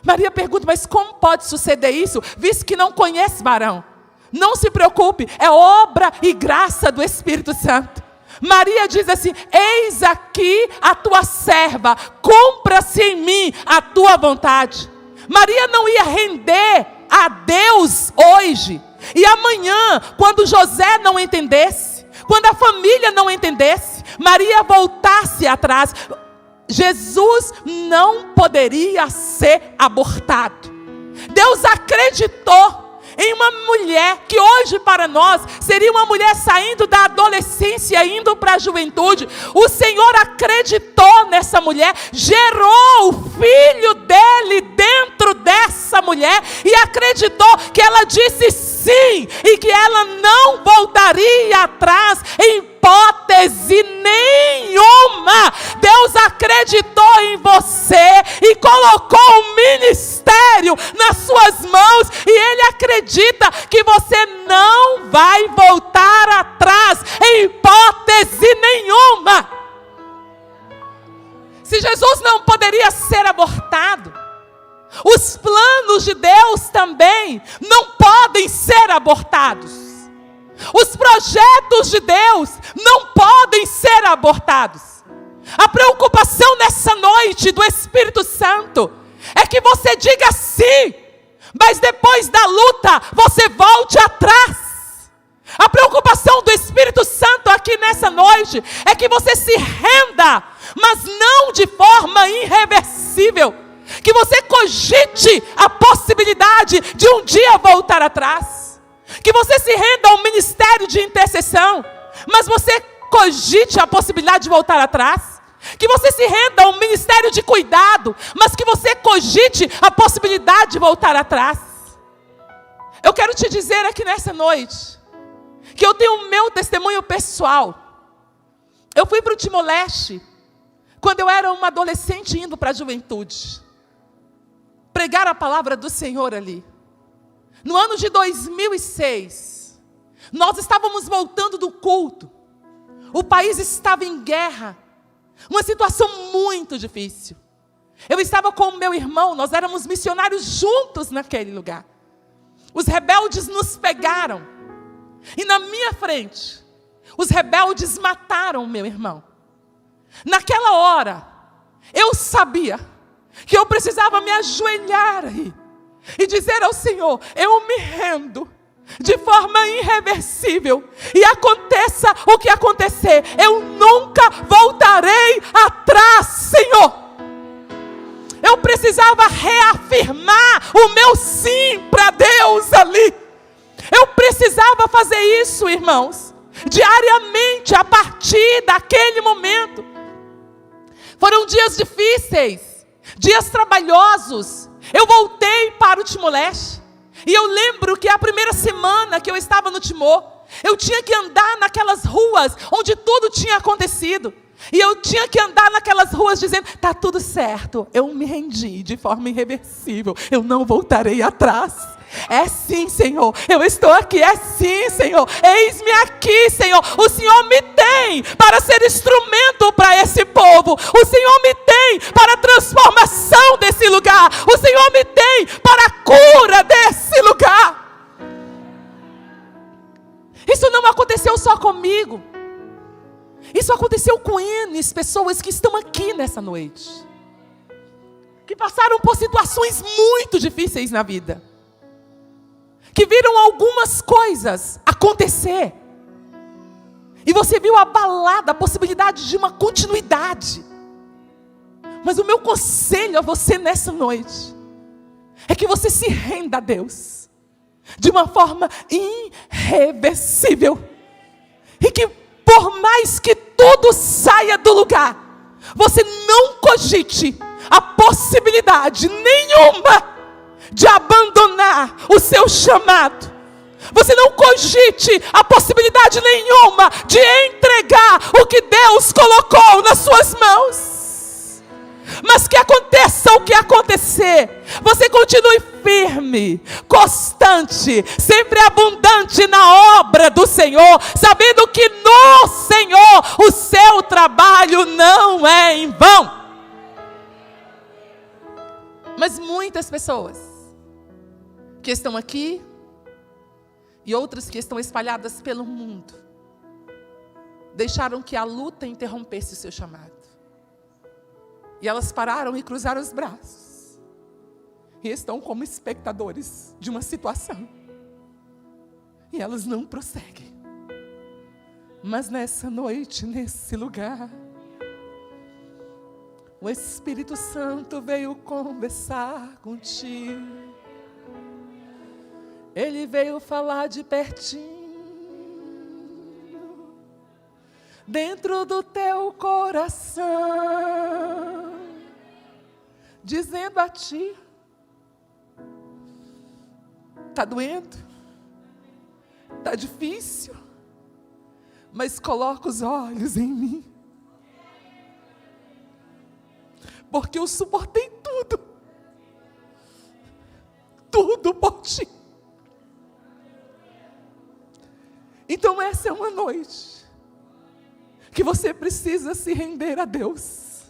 Speaker 1: Maria pergunta: mas como pode suceder isso, visto que não conhece varão? Não se preocupe, é obra e graça do Espírito Santo. Maria diz assim: eis aqui a tua serva, cumpra-se em mim a tua vontade. Maria não ia render a Deus hoje e amanhã, quando José não entendesse, quando a família não entendesse, Maria voltasse atrás. Jesus não poderia ser abortado. Deus acreditou em uma mulher que hoje para nós seria uma mulher saindo da adolescência e indo para a juventude. O Senhor acreditou nessa mulher, gerou o filho dele dentro dessa mulher e acreditou que ela disse sim e que ela não voltaria atrás em hipótese nenhuma. Deus acreditou em você e colocou um ministério nas suas mãos, e Ele acredita que você não vai voltar atrás em hipótese nenhuma. Se Jesus não poderia ser abortado, os planos de Deus também não podem ser abortados. Os projetos de Deus não podem ser abortados. A preocupação nessa noite do Espírito Santo é que você diga sim, mas depois da luta você volte atrás. A preocupação do Espírito Santo aqui nessa noite é que você se renda, mas não de forma irreversível. Que você cogite a possibilidade de um dia voltar atrás. Que você se renda ao ministério de intercessão, mas você cogite a possibilidade de voltar atrás. Que você se renda ao ministério de cuidado, mas que você cogite a possibilidade de voltar atrás. Eu quero te dizer aqui nessa noite, que eu tenho o meu testemunho pessoal. Eu fui para o Timor-Leste, quando eu era uma adolescente indo para a juventude. Pregar a palavra do Senhor ali. No ano de 2006, nós estávamos voltando do culto. O país estava em guerra. Uma situação muito difícil. Eu estava com o meu irmão, nós éramos missionários juntos naquele lugar. Os rebeldes nos pegaram. E na minha frente, os rebeldes mataram o meu irmão. Naquela hora, eu sabia que eu precisava me ajoelhar aí e dizer ao Senhor: eu me rendo de forma irreversível, e aconteça o que acontecer, eu nunca voltarei atrás, Senhor. Eu precisava reafirmar o meu sim para Deus ali. Eu precisava fazer isso, irmãos, diariamente, a partir daquele momento. Foram dias difíceis, dias trabalhosos. Eu voltei para o Timor-Leste. E eu lembro que a primeira semana que eu estava no Timor, eu tinha que andar naquelas ruas onde tudo tinha acontecido. E eu tinha que andar naquelas ruas dizendo: está tudo certo, eu me rendi de forma irreversível, eu não voltarei atrás. É sim, Senhor, eu estou aqui, é sim, Senhor, eis-me aqui, Senhor. O Senhor me tem para ser instrumento para esse povo. O Senhor me tem para a transformação desse lugar. O Senhor me tem para a cura desse lugar. Isso não aconteceu só comigo. Isso aconteceu com N pessoas que estão aqui nessa noite, que passaram por situações muito difíceis na vida, que viram algumas coisas acontecer, e você viu abalada a possibilidade de uma continuidade. Mas o meu conselho a você nessa noite é que você se renda a Deus de uma forma irreversível, e que por mais que tudo saia do lugar, você não cogite a possibilidade nenhuma de abandonar o seu chamado. Você não cogite a possibilidade nenhuma de entregar o que Deus colocou nas suas mãos. Mas que aconteça o que acontecer, você continue firme, constante, sempre abundante na obra do Senhor, sabendo que no Senhor o seu trabalho não é em vão. Mas muitas pessoas que estão aqui e outras que estão espalhadas pelo mundo deixaram que a luta interrompesse o seu chamado. E elas pararam e cruzaram os braços. E estão como espectadores de uma situação. E elas não prosseguem. Mas nessa noite, nesse lugar, o Espírito Santo veio conversar contigo. Ele veio falar de pertinho, dentro do teu coração, dizendo a ti: está doendo, está difícil, mas coloca os olhos em mim, porque eu suportei tudo por ti. Então essa é uma noite que você precisa se render a Deus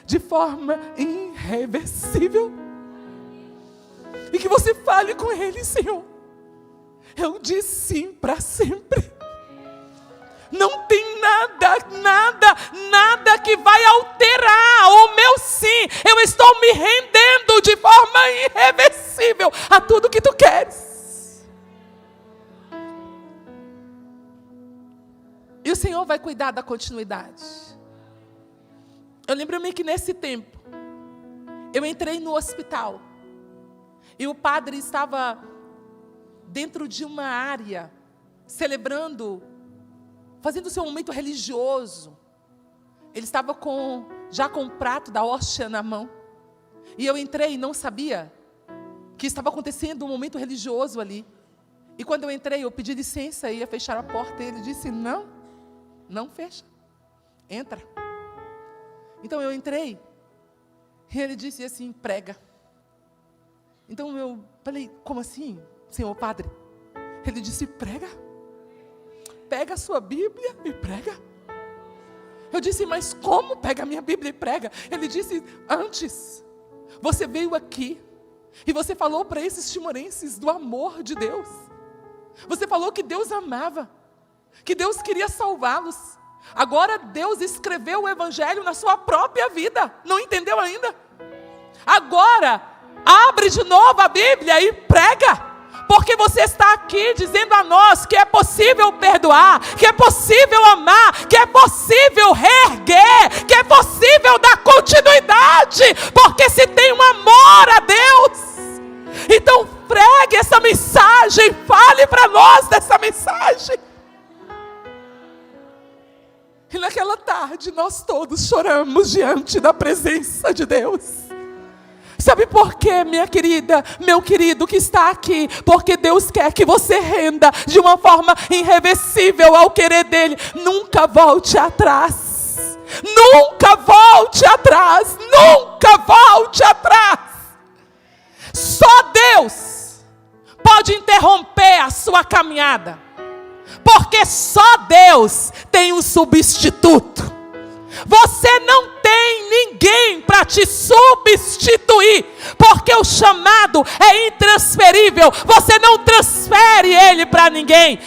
Speaker 1: de forma irreversível, e que você fale com Ele: Senhor, eu disse sim para sempre. Não tem nada que vai alterar o meu sim. Eu estou me rendendo de forma irreversível a tudo que tu queres. E o Senhor vai cuidar da continuidade. Eu lembro-me que nesse tempo, eu entrei no hospital, e o padre estava dentro de uma área, celebrando, fazendo o seu momento religioso. Ele estava já com o prato da hóstia na mão. E eu entrei e não sabia que estava acontecendo um momento religioso ali. E quando eu entrei, eu pedi licença e ia fechar a porta. E ele disse: não fecha, entra. Então eu entrei, e ele disse assim: prega. Então eu falei: como assim, senhor padre? Ele disse: prega. pega a sua Bíblia e prega. Eu disse, mas como pega a minha Bíblia e prega? Ele disse, antes, você veio aqui e você falou para esses timorenses do amor de Deus. Você falou que Deus amava, que Deus queria salvá-los. Agora Deus escreveu o Evangelho na sua própria vida. Não entendeu ainda? Agora, abre de novo a Bíblia e prega. Porque você está aqui dizendo a nós que é possível perdoar, que é possível amar, que é possível reerguer, que é possível dar continuidade. Porque se tem um amor a Deus, então pregue essa mensagem, fale para nós dessa mensagem. E naquela tarde nós todos choramos diante da presença de Deus. Sabe por quê, minha querida, meu querido que está aqui? Porque Deus quer que você renda de uma forma irreversível ao querer dEle. Nunca volte atrás. Nunca volte atrás. Nunca volte atrás. Só Deus pode interromper a sua caminhada. Porque só Deus tem um substituto. Você não tem ninguém para te substituir, porque o chamado é intransferível. Você não transfere ele para ninguém.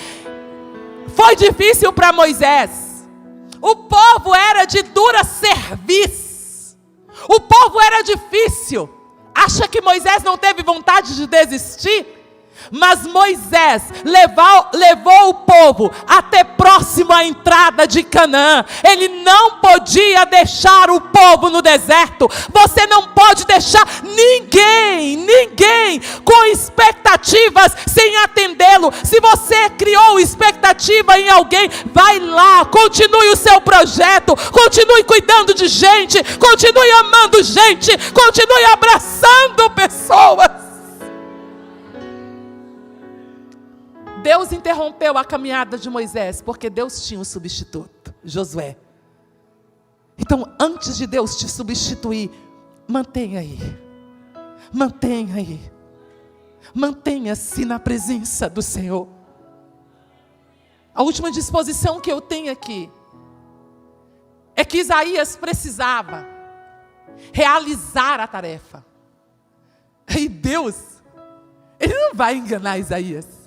Speaker 1: Foi difícil para Moisés. O povo era de dura cerviz. O povo era difícil. Acha que Moisés não teve vontade de desistir? Mas Moisés levou o povo até próximo à entrada de Canaã. Ele não podia deixar o povo no deserto. Você não pode deixar ninguém com expectativas sem atendê-lo. Se você criou expectativa em alguém, vai lá, continue o seu projeto, continue cuidando de gente, continue amando gente, continue abraçando pessoas. Deus interrompeu a caminhada de Moisés, porque Deus tinha um substituto, Josué. Então, antes de Deus te substituir, mantenha aí. Mantenha aí. Mantenha-se na presença do Senhor. A última disposição que eu tenho aqui é que Isaías precisava realizar a tarefa. E Deus, Ele não vai enganar Isaías.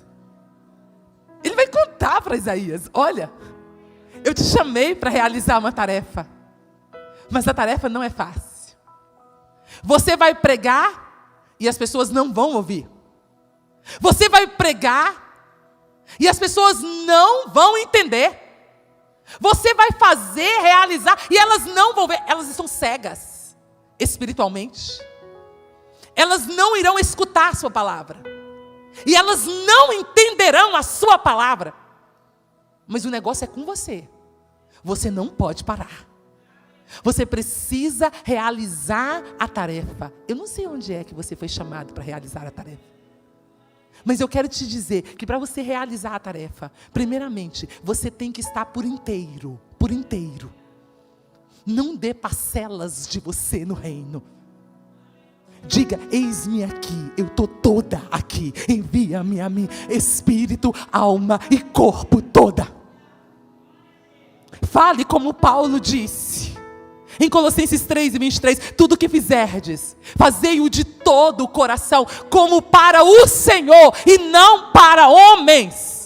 Speaker 1: Ele vai contar para Isaías, olha, eu te chamei para realizar uma tarefa, mas a tarefa não é fácil. Você vai pregar e as pessoas não vão ouvir. Você vai pregar e as pessoas não vão entender. Você vai fazer, realizar e elas não vão ver. Elas estão cegas espiritualmente. Elas não irão escutar a sua palavra. E elas não entenderão a sua palavra. Mas o negócio é com você. Você não pode parar. Você precisa realizar a tarefa. Eu não sei onde é que você foi chamado para realizar a tarefa. Mas eu quero te dizer que para você realizar a tarefa, primeiramente, você tem que estar por inteiro. Por inteiro. Não dê parcelas de você no reino. Diga, eis-me aqui, eu estou toda aqui, envia-me a mim, espírito, alma e corpo toda. Fale como Paulo disse, em Colossenses 3:23, tudo que fizerdes, fazei-o de todo o coração, como para o Senhor e não para homens.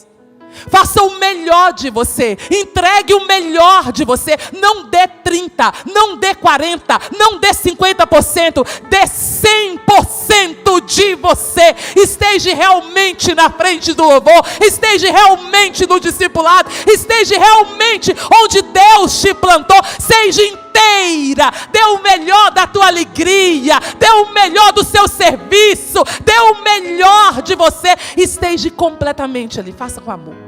Speaker 1: Faça o melhor de você, entregue o melhor de você, não dê 30, não dê 40, não dê 50%, dê 100% de você. Esteja realmente na frente do louvor, esteja realmente no discipulado, esteja realmente onde Deus te plantou, seja inteira, dê o melhor da tua alegria, dê o melhor do seu serviço, dê o melhor de você, esteja completamente ali, faça com amor.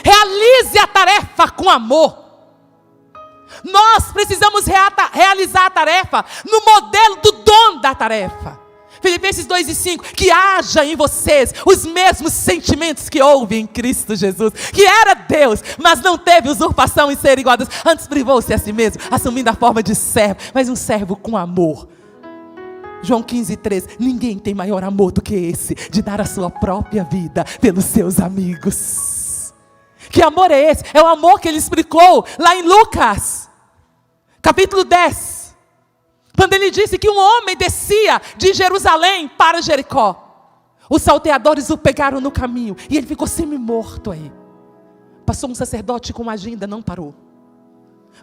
Speaker 1: Realize a tarefa com amor. Nós precisamos realizar a tarefa no modelo do dono da tarefa. Filipenses 2:5, que haja em vocês os mesmos sentimentos que houve em Cristo Jesus, que era Deus, mas não teve usurpação em ser igual a Deus, antes privou-se a si mesmo, assumindo a forma de servo, mas um servo com amor. João 15:3, ninguém tem maior amor do que esse, de dar a sua própria vida pelos seus amigos. Que amor é esse? É o amor que ele explicou lá em Lucas, capítulo 10. Quando ele disse que um homem descia de Jerusalém para Jericó. Os salteadores o pegaram no caminho e ele ficou semi-morto aí. Passou um sacerdote com agenda, não parou.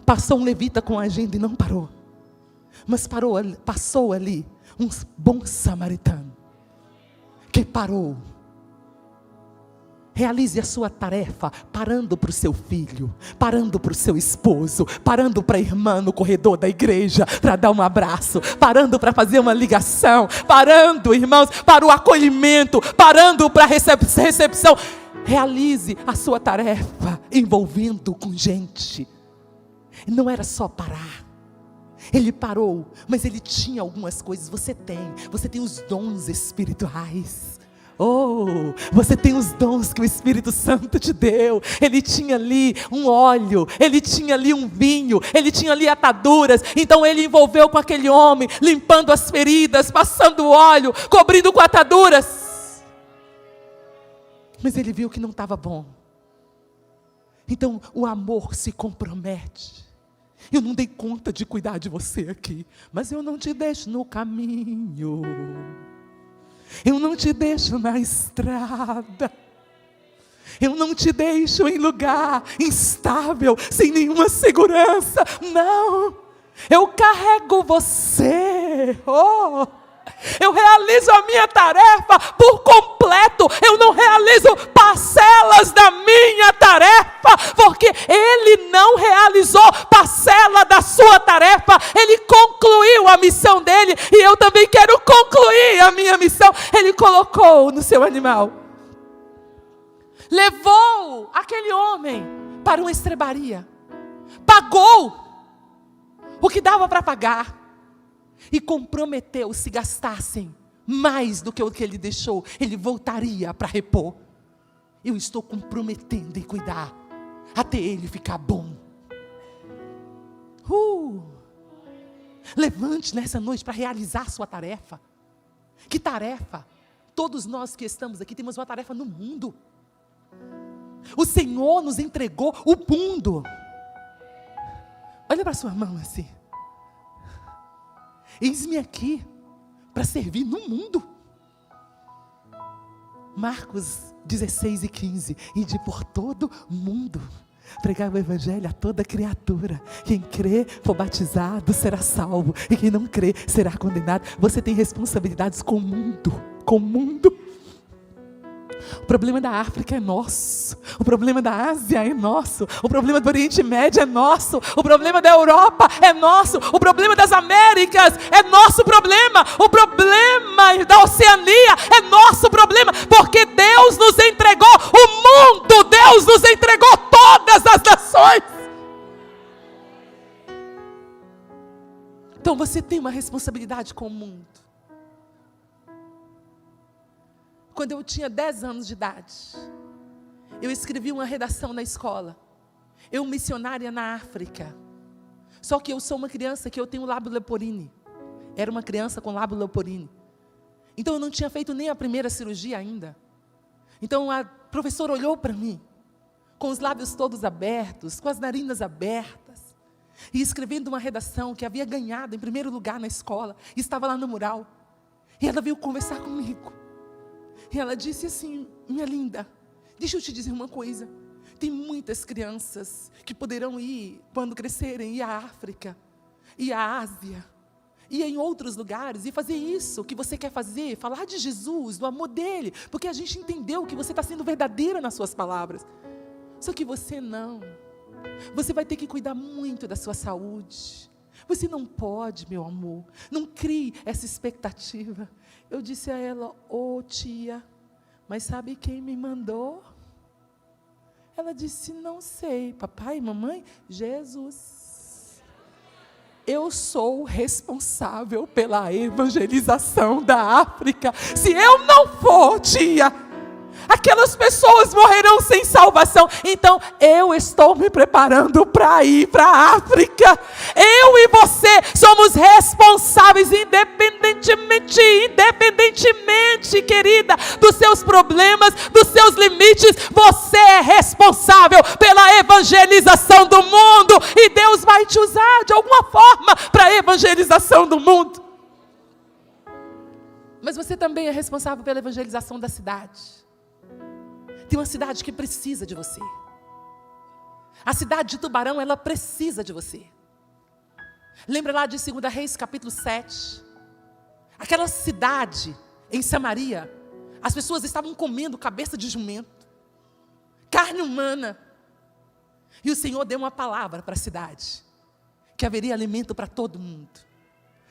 Speaker 1: Passou um levita com agenda e não parou. Mas passou ali um bom samaritano que parou. Realize a sua tarefa parando para o seu filho, parando para o seu esposo, parando para a irmã no corredor da igreja para dar um abraço, parando para fazer uma ligação, parando, irmãos, para o acolhimento, parando para a recepção. Realize a sua tarefa envolvendo com gente. Não era só parar. Ele parou, mas ele tinha algumas coisas. Você tem os dons espirituais. Oh, você tem os dons que o Espírito Santo te deu. Ele tinha ali um óleo, ele tinha ali um vinho, ele tinha ali ataduras. Então ele envolveu com aquele homem, limpando as feridas, passando óleo, cobrindo com ataduras. Mas ele viu que não estava bom. Então o amor se compromete. Eu não dei conta de cuidar de você aqui, mas eu não te deixo no caminho. Eu não te deixo na estrada. Eu não te deixo em lugar instável, sem nenhuma segurança. Não, eu carrego você. Oh, eu realizo a minha tarefa por completo. Eu não realizo parcelas da minha tarefa, porque Ele não realizou parcela da sua tarefa. Ele concluiu a missão dele, e eu também quero concluir a minha missão. Ele colocou no seu animal, levou aquele homem para uma estrebaria, pagou o que dava para pagar, e comprometeu, se gastassem mais do que o que ele deixou, ele voltaria para repor. Eu estou comprometendo em cuidar, até ele ficar bom. Levante nessa noite para realizar a sua tarefa. Que tarefa? Todos nós que estamos aqui temos uma tarefa no mundo. O Senhor nos entregou o mundo. Olha para sua mão assim. Eis-me aqui para servir no mundo. Marcos 16:15. Ide por todo mundo, pregar o evangelho a toda criatura. Quem crê, for batizado, será salvo. E quem não crê, será condenado. Você tem responsabilidades com o mundo. Com o mundo. O problema da África é nosso. O problema da Ásia é nosso. O problema do Oriente Médio é nosso. O problema da Europa é nosso. O problema das Américas é nosso problema. O problema da Oceania é nosso problema. Porque Deus nos entregou o mundo. Deus nos entregou todas as nações. Então você tem uma responsabilidade com o mundo. Quando eu tinha 10 anos de idade, eu escrevi uma redação na escola. Eu, missionária na África. Só que eu sou uma criança que eu tenho lábio leporine. Era uma criança com lábio leporine. Então eu não tinha feito nem a primeira cirurgia ainda. Então a professora olhou para mim, com os lábios todos abertos, com as narinas abertas, e escrevendo uma redação que havia ganhado em primeiro lugar na escola, e estava lá no mural. E ela veio conversar comigo. E ela disse assim: minha linda, deixa eu te dizer uma coisa. Tem muitas crianças que poderão ir, quando crescerem, ir à África, ir à Ásia, ir em outros lugares e fazer isso que você quer fazer, falar de Jesus, do amor dele, porque a gente entendeu que você está sendo verdadeira nas suas palavras. Só que você não. Você vai ter que cuidar muito da sua saúde. Você não pode, meu amor, não crie essa expectativa. Eu disse a ela: ô tia, mas sabe quem me mandou? Ela disse: não sei. Papai e mamãe? Jesus. Eu sou responsável pela evangelização da África. Se eu não for, tia, aquelas pessoas morrerão sem salvação. Então eu estou me preparando para ir para a África. Eu e você somos responsáveis, independentemente, querida, dos seus problemas, dos seus limites. Você é responsável pela evangelização do mundo, e Deus vai te usar de alguma forma para a evangelização do mundo. Mas você também é responsável pela evangelização da cidade. Tem uma cidade que precisa de você. A cidade de Tubarão, ela precisa de você. Lembra lá de 2 Reis, capítulo 7? Aquela cidade em Samaria, as pessoas estavam comendo cabeça de jumento, carne humana. E o Senhor deu uma palavra para a cidade, que haveria alimento para todo mundo.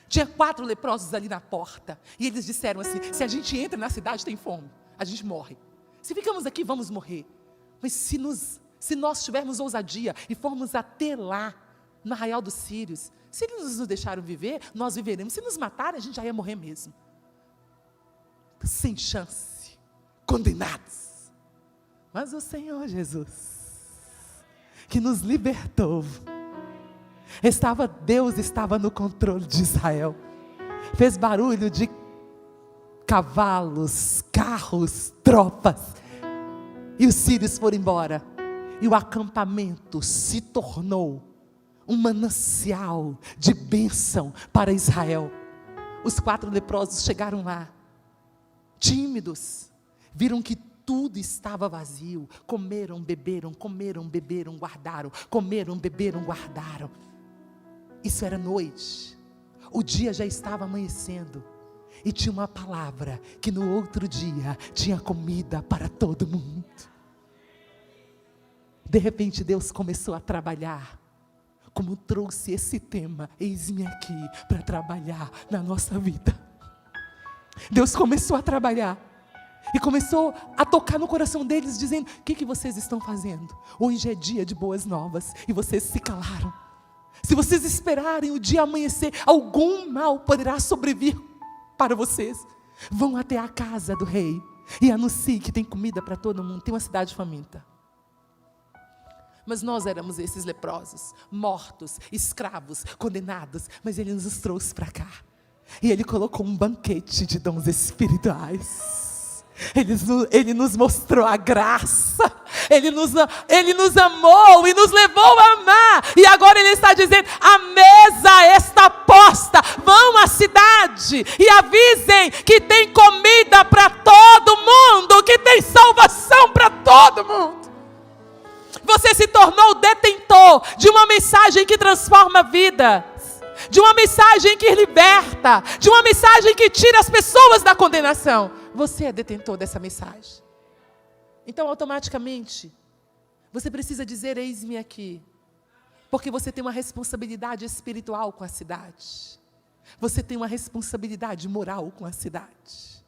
Speaker 1: Tinha 4 leprosos ali na porta, e eles disseram assim: se a gente entra na cidade tem fome, a gente morre. Se ficamos aqui, vamos morrer. Mas se nós tivermos ousadia e formos até lá, no arraial dos sírios, se eles nos deixaram viver, nós viveremos. Se nos matarem, a gente já ia morrer mesmo. Sem chance, condenados. Mas o Senhor Jesus, que nos libertou, Deus estava no controle de Israel. Fez barulho de cavalos, carros, tropas, e os sírios foram embora, e o acampamento se tornou um manancial de bênção para Israel. Os 4 leprosos chegaram lá, tímidos, viram que tudo estava vazio, comeram, beberam, guardaram, comeram, beberam, guardaram. Isso era noite, o dia já estava amanhecendo, e tinha uma palavra, que no outro dia tinha comida para todo mundo. De repente Deus começou a trabalhar, como trouxe esse tema, eis-me aqui, para trabalhar na nossa vida. Deus começou a trabalhar, e começou a tocar no coração deles, dizendo: o que vocês estão fazendo? Hoje é dia de boas novas, e vocês se calaram. Se vocês esperarem o dia amanhecer, algum mal poderá sobrevir para vocês. Vão até a casa do rei, e anunciem que tem comida para todo mundo. Tem uma cidade faminta. Mas nós éramos esses leprosos, mortos, escravos, condenados. Mas Ele nos trouxe para cá, e Ele colocou um banquete de dons espirituais. Ele nos mostrou a graça, Ele nos amou e nos levou a amar. E agora Ele está dizendo: a mesa está posta, vão à cidade e avisem que tem comida para todo mundo, que tem salvação para todo mundo. Você se tornou detentor de uma mensagem que transforma vidas, de uma mensagem que liberta, de uma mensagem que tira as pessoas da condenação. Você é detentor dessa mensagem. Então, automaticamente, você precisa dizer: eis-me aqui. Porque você tem uma responsabilidade espiritual com a cidade. Você tem uma responsabilidade moral com a cidade.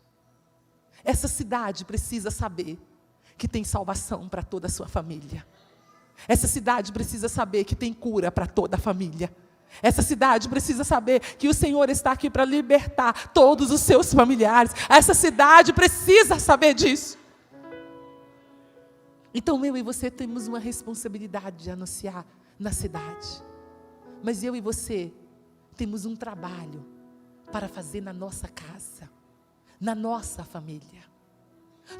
Speaker 1: Essa cidade precisa saber que tem salvação para toda a sua família. Essa cidade precisa saber que tem cura para toda a família. Essa cidade precisa saber que o Senhor está aqui para libertar todos os seus familiares. Essa cidade precisa saber disso. Então eu e você temos uma responsabilidade de anunciar na cidade. Mas eu e você temos um trabalho para fazer na nossa casa, na nossa família.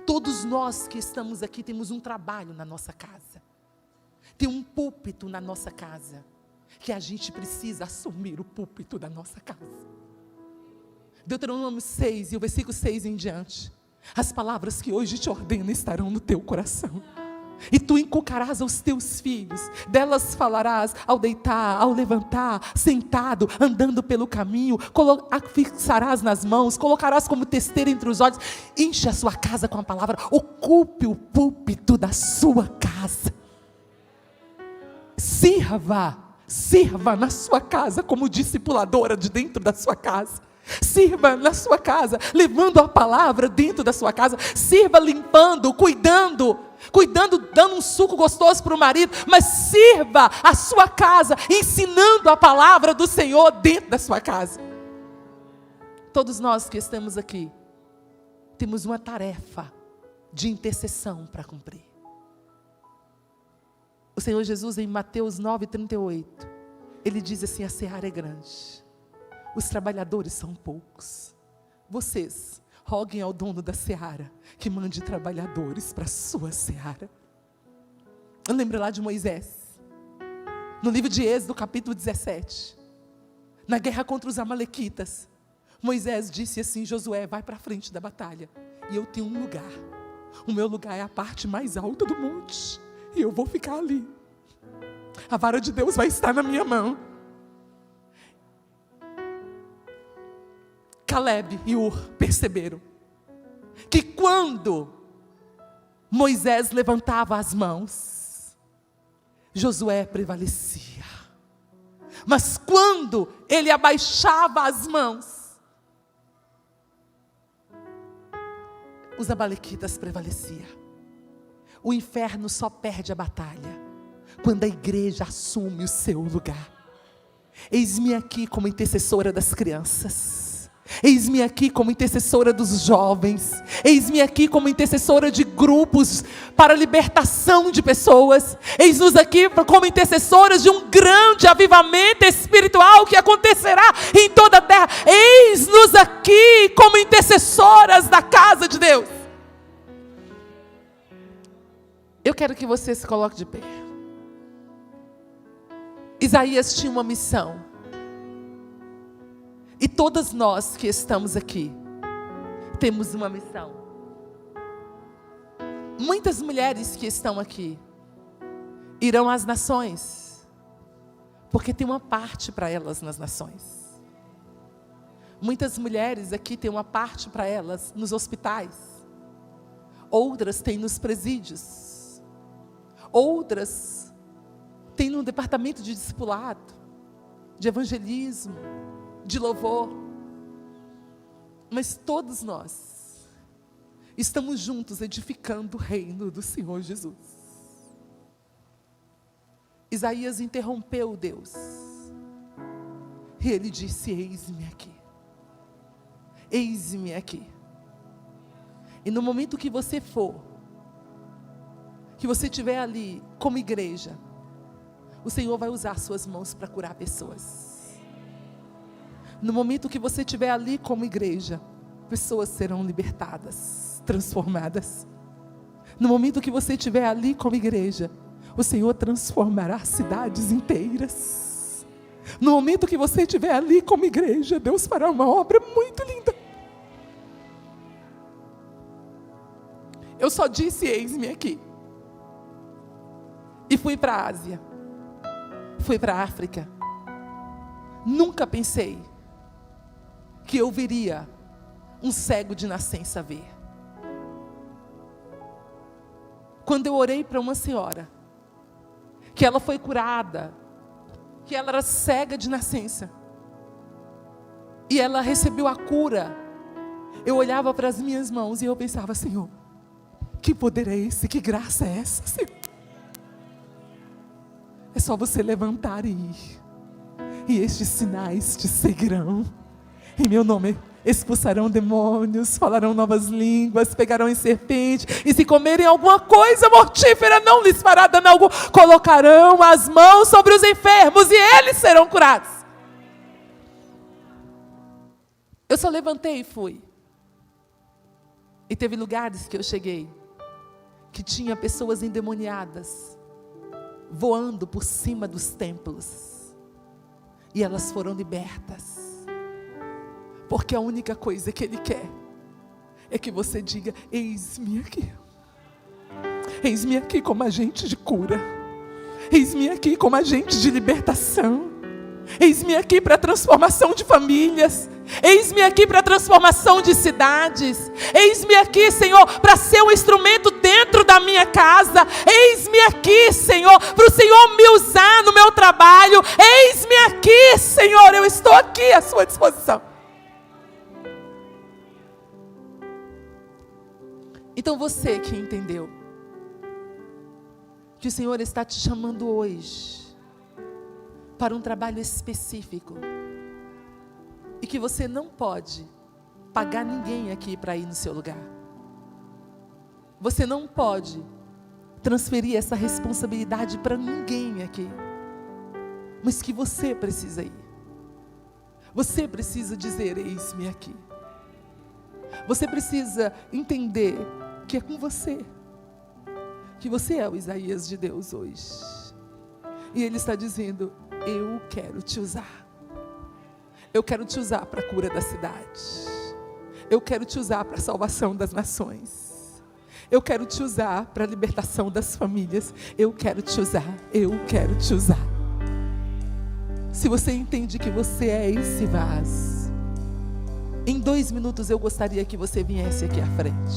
Speaker 1: Todos nós que estamos aqui temos um trabalho na nossa casa. Tem um púlpito na nossa casa, que a gente precisa assumir o púlpito da nossa casa. Deuteronômio 6, e o versículo 6 em diante: as palavras que hoje te ordeno estarão no teu coração, e tu inculcarás aos teus filhos, delas falarás ao deitar, ao levantar, sentado, andando pelo caminho, fixarás nas mãos, colocarás como testeira entre os olhos. Enche a sua casa com a palavra, ocupe o púlpito da sua casa. Sirva na sua casa como discipuladora de dentro da sua casa. Sirva na sua casa, levando a palavra dentro da sua casa. Sirva limpando, cuidando, dando um suco gostoso para o marido. Mas sirva a sua casa, ensinando a palavra do Senhor dentro da sua casa. Todos nós que estamos aqui temos uma tarefa de intercessão para cumprir. O Senhor Jesus, em Mateus 9:38, Ele diz assim: a seara é grande, os trabalhadores são poucos. Vocês roguem ao dono da seara que mande trabalhadores para a sua seara. Eu lembro lá de Moisés, no livro de Êxodo, capítulo 17, na guerra contra os amalequitas. Moisés disse assim: Josué, vai para a frente da batalha, e eu tenho um lugar. O meu lugar é a parte mais alta do monte, e eu vou ficar ali. A vara de Deus vai estar na minha mão. Caleb e Ur perceberam que quando Moisés levantava as mãos, Josué prevalecia. Mas quando ele abaixava as mãos, os amalequitas prevaleciam. O inferno só perde a batalha quando a igreja assume o seu lugar. Eis-me aqui como intercessora das crianças. Eis-me aqui como intercessora dos jovens. Eis-me aqui como intercessora de grupos para a libertação de pessoas. Eis-nos aqui como intercessoras de um grande avivamento espiritual que acontecerá em toda a terra. Eis-nos aqui como intercessoras da casa de Deus. Eu quero que você se coloque de pé. Isaías tinha uma missão. E todas nós que estamos aqui temos uma missão. Muitas mulheres que estão aqui irão às nações, porque tem uma parte para elas nas nações. Muitas mulheres aqui têm uma parte para elas nos hospitais. Outras têm nos presídios. Outras têm no departamento de discipulado, de evangelismo, de louvor. Mas todos nós estamos juntos edificando o reino do Senhor Jesus. Isaías interrompeu Deus e ele disse: eis-me aqui, eis-me aqui. E no momento que você for, que você estiver ali como igreja, o Senhor vai usar suas mãos para curar pessoas. No momento que você estiver ali como igreja, pessoas serão libertadas, transformadas. No momento que você estiver ali como igreja, o Senhor transformará cidades inteiras. No momento que você estiver ali como igreja, Deus fará uma obra muito linda. Eu só disse: eis-me aqui. E fui para a Ásia. Fui para a África. Nunca pensei que eu veria um cego de nascença ver. Quando eu orei para uma senhora, que ela foi curada, que ela era cega de nascença, e ela recebeu a cura, eu olhava para as minhas mãos e eu pensava: Senhor, que poder é esse? Que graça é essa, Senhor? É só você levantar e ir, e estes sinais te seguirão. Em meu nome expulsarão demônios, falarão novas línguas, pegarão em serpente, e se comerem alguma coisa mortífera, não lhes fará dano algum. Colocarão as mãos sobre os enfermos e eles serão curados. Eu só levantei e fui. E teve lugares que eu cheguei, que tinha pessoas endemoniadas, voando por cima dos templos, e elas foram libertas. Porque a única coisa que Ele quer é que você diga: eis-me aqui. Eis-me aqui como agente de cura. Eis-me aqui como agente de libertação. Eis-me aqui para a transformação de famílias. Eis-me aqui para a transformação de cidades. Eis-me aqui, Senhor, para ser um instrumento dentro da minha casa. Eis-me aqui, Senhor, para o Senhor me usar no meu trabalho. Eis-me aqui, Senhor, eu estou aqui à sua disposição. Então você que entendeu que o Senhor está te chamando hoje para um trabalho específico, e que você não pode pagar ninguém aqui para ir no seu lugar. Você não pode transferir essa responsabilidade para ninguém aqui, mas que você precisa ir. Você precisa dizer: eis-me aqui. Você precisa entender que é com você, que você é o Isaías de Deus hoje. E Ele está dizendo: eu quero te usar. Eu quero te usar para a cura da cidade. Eu quero te usar para a salvação das nações. Eu quero te usar para a libertação das famílias. Eu quero te usar. Eu quero te usar. Se você entende que você é esse vaso, em 2 minutos eu gostaria que você viesse aqui à frente.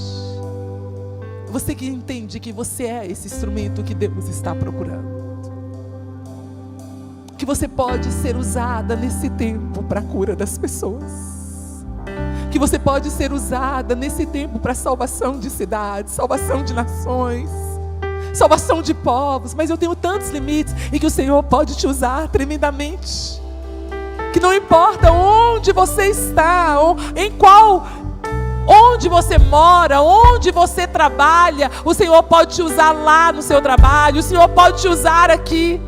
Speaker 1: Você que entende que você é esse instrumento que Deus está procurando. Que você pode ser usada nesse tempo para a cura das pessoas. Que você pode ser usada nesse tempo para a salvação de cidades, salvação de nações, salvação de povos. Mas eu tenho tantos limites e que o Senhor pode te usar tremendamente. Que não importa onde você está, onde você mora, onde você trabalha, o Senhor pode te usar lá no seu trabalho, o Senhor pode te usar aqui.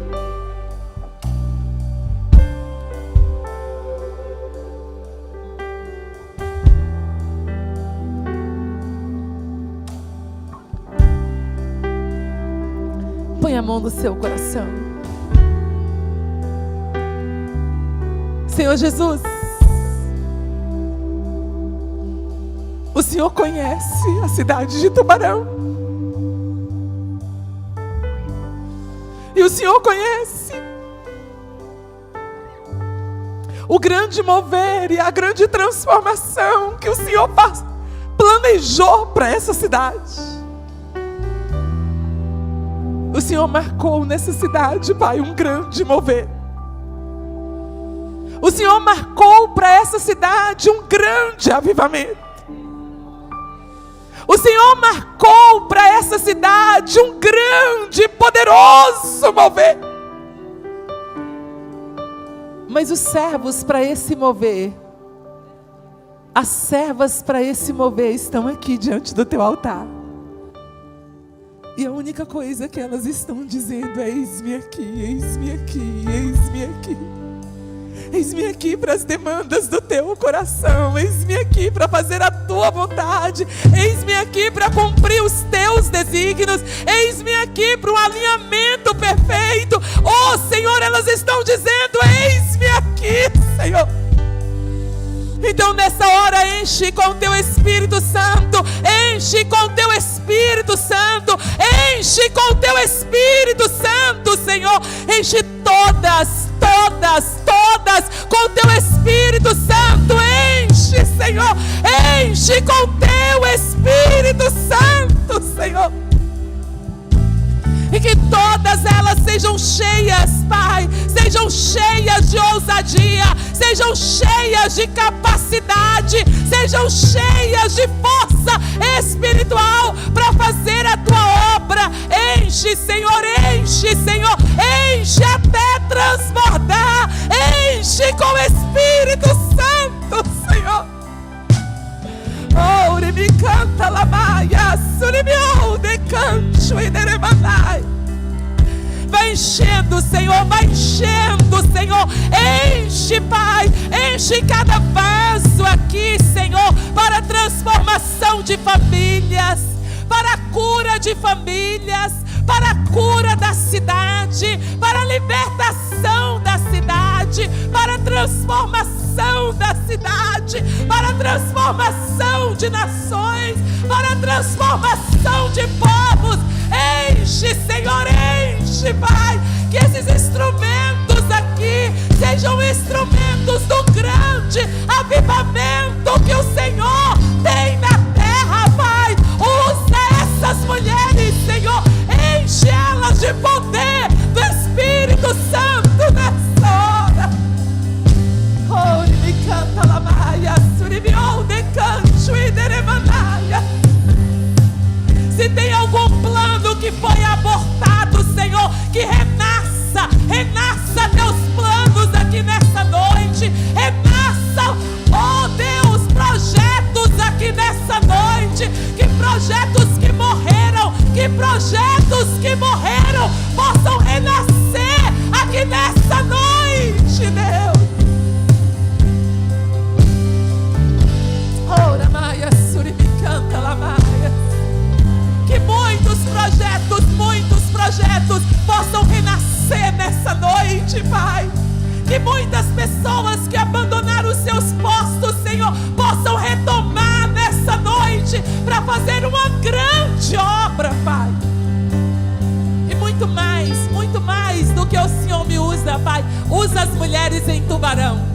Speaker 1: Põe a mão no seu coração. Senhor Jesus, o Senhor conhece a cidade de Tubarão. E o Senhor conhece o grande mover e a grande transformação que o Senhor planejou para essa cidade. O Senhor marcou nessa cidade, Pai, um grande mover. O Senhor marcou para essa cidade um grande avivamento. O Senhor marcou para essa cidade um grande, poderoso mover. Mas os servos para esse mover, as servas para esse mover estão aqui diante do teu altar. E a única coisa que elas estão dizendo é: eis-me aqui, eis-me aqui, eis-me aqui. Eis-me aqui para as demandas do teu coração. Eis-me aqui para fazer a tua vontade. Eis-me aqui para cumprir os teus desígnios. Eis-me aqui para um alinhamento perfeito. Oh Senhor, elas estão dizendo: eis-me aqui, Senhor. Então nessa hora enche com o teu Espírito Santo. Enche com o teu Espírito Santo. Enche com o teu Espírito Santo, Senhor. Enche todas com o teu Espírito Santo. Enche, Senhor. Enche com o teu Espírito Santo, Senhor. E que todas elas sejam cheias, Pai, sejam cheias de ousadia, sejam cheias de capacidade, sejam cheias de força espiritual para fazer a tua obra. Enche, Senhor, enche, Senhor, enche até transbordar, enche com o Espírito Santo, Senhor. Oh, me canta la maia, surimiou de cancho e deremanai. Vai enchendo, Senhor, vai enchendo, Senhor. Enche, Pai, enche cada vaso aqui, Senhor, para a transformação de famílias, para a cura de famílias, para a cura da cidade, para a libertação da cidade, para a transformação da cidade, para a transformação de nações, para a transformação de povos. Enche, Senhor, enche, Pai, que esses instrumentos aqui sejam instrumentos do grande avivamento que o Senhor tem na terra, Pai. Usa essas mulheres, Senhor, enche elas de poder do Espírito Santo nessa hora. Oh, me canta la maia, surimiou de cancho e deremanaia. Se tem algum plano que foi abortado, Senhor, que renasça teus planos aqui nessa noite, renasça, oh Deus, projetos que projetos que morreram possam renascer aqui nessa noite, Deus. Ora, Maia, Suribicanta, Lamaia. Que muitos projetos possam renascer nessa noite, Pai. Que muitas pessoas que abandonaram os seus postos, Senhor, possam retomar nessa noite para fazer uma grande obra, Pai. E muito mais do que o Senhor me usa, Pai. Usa as mulheres em Tubarão.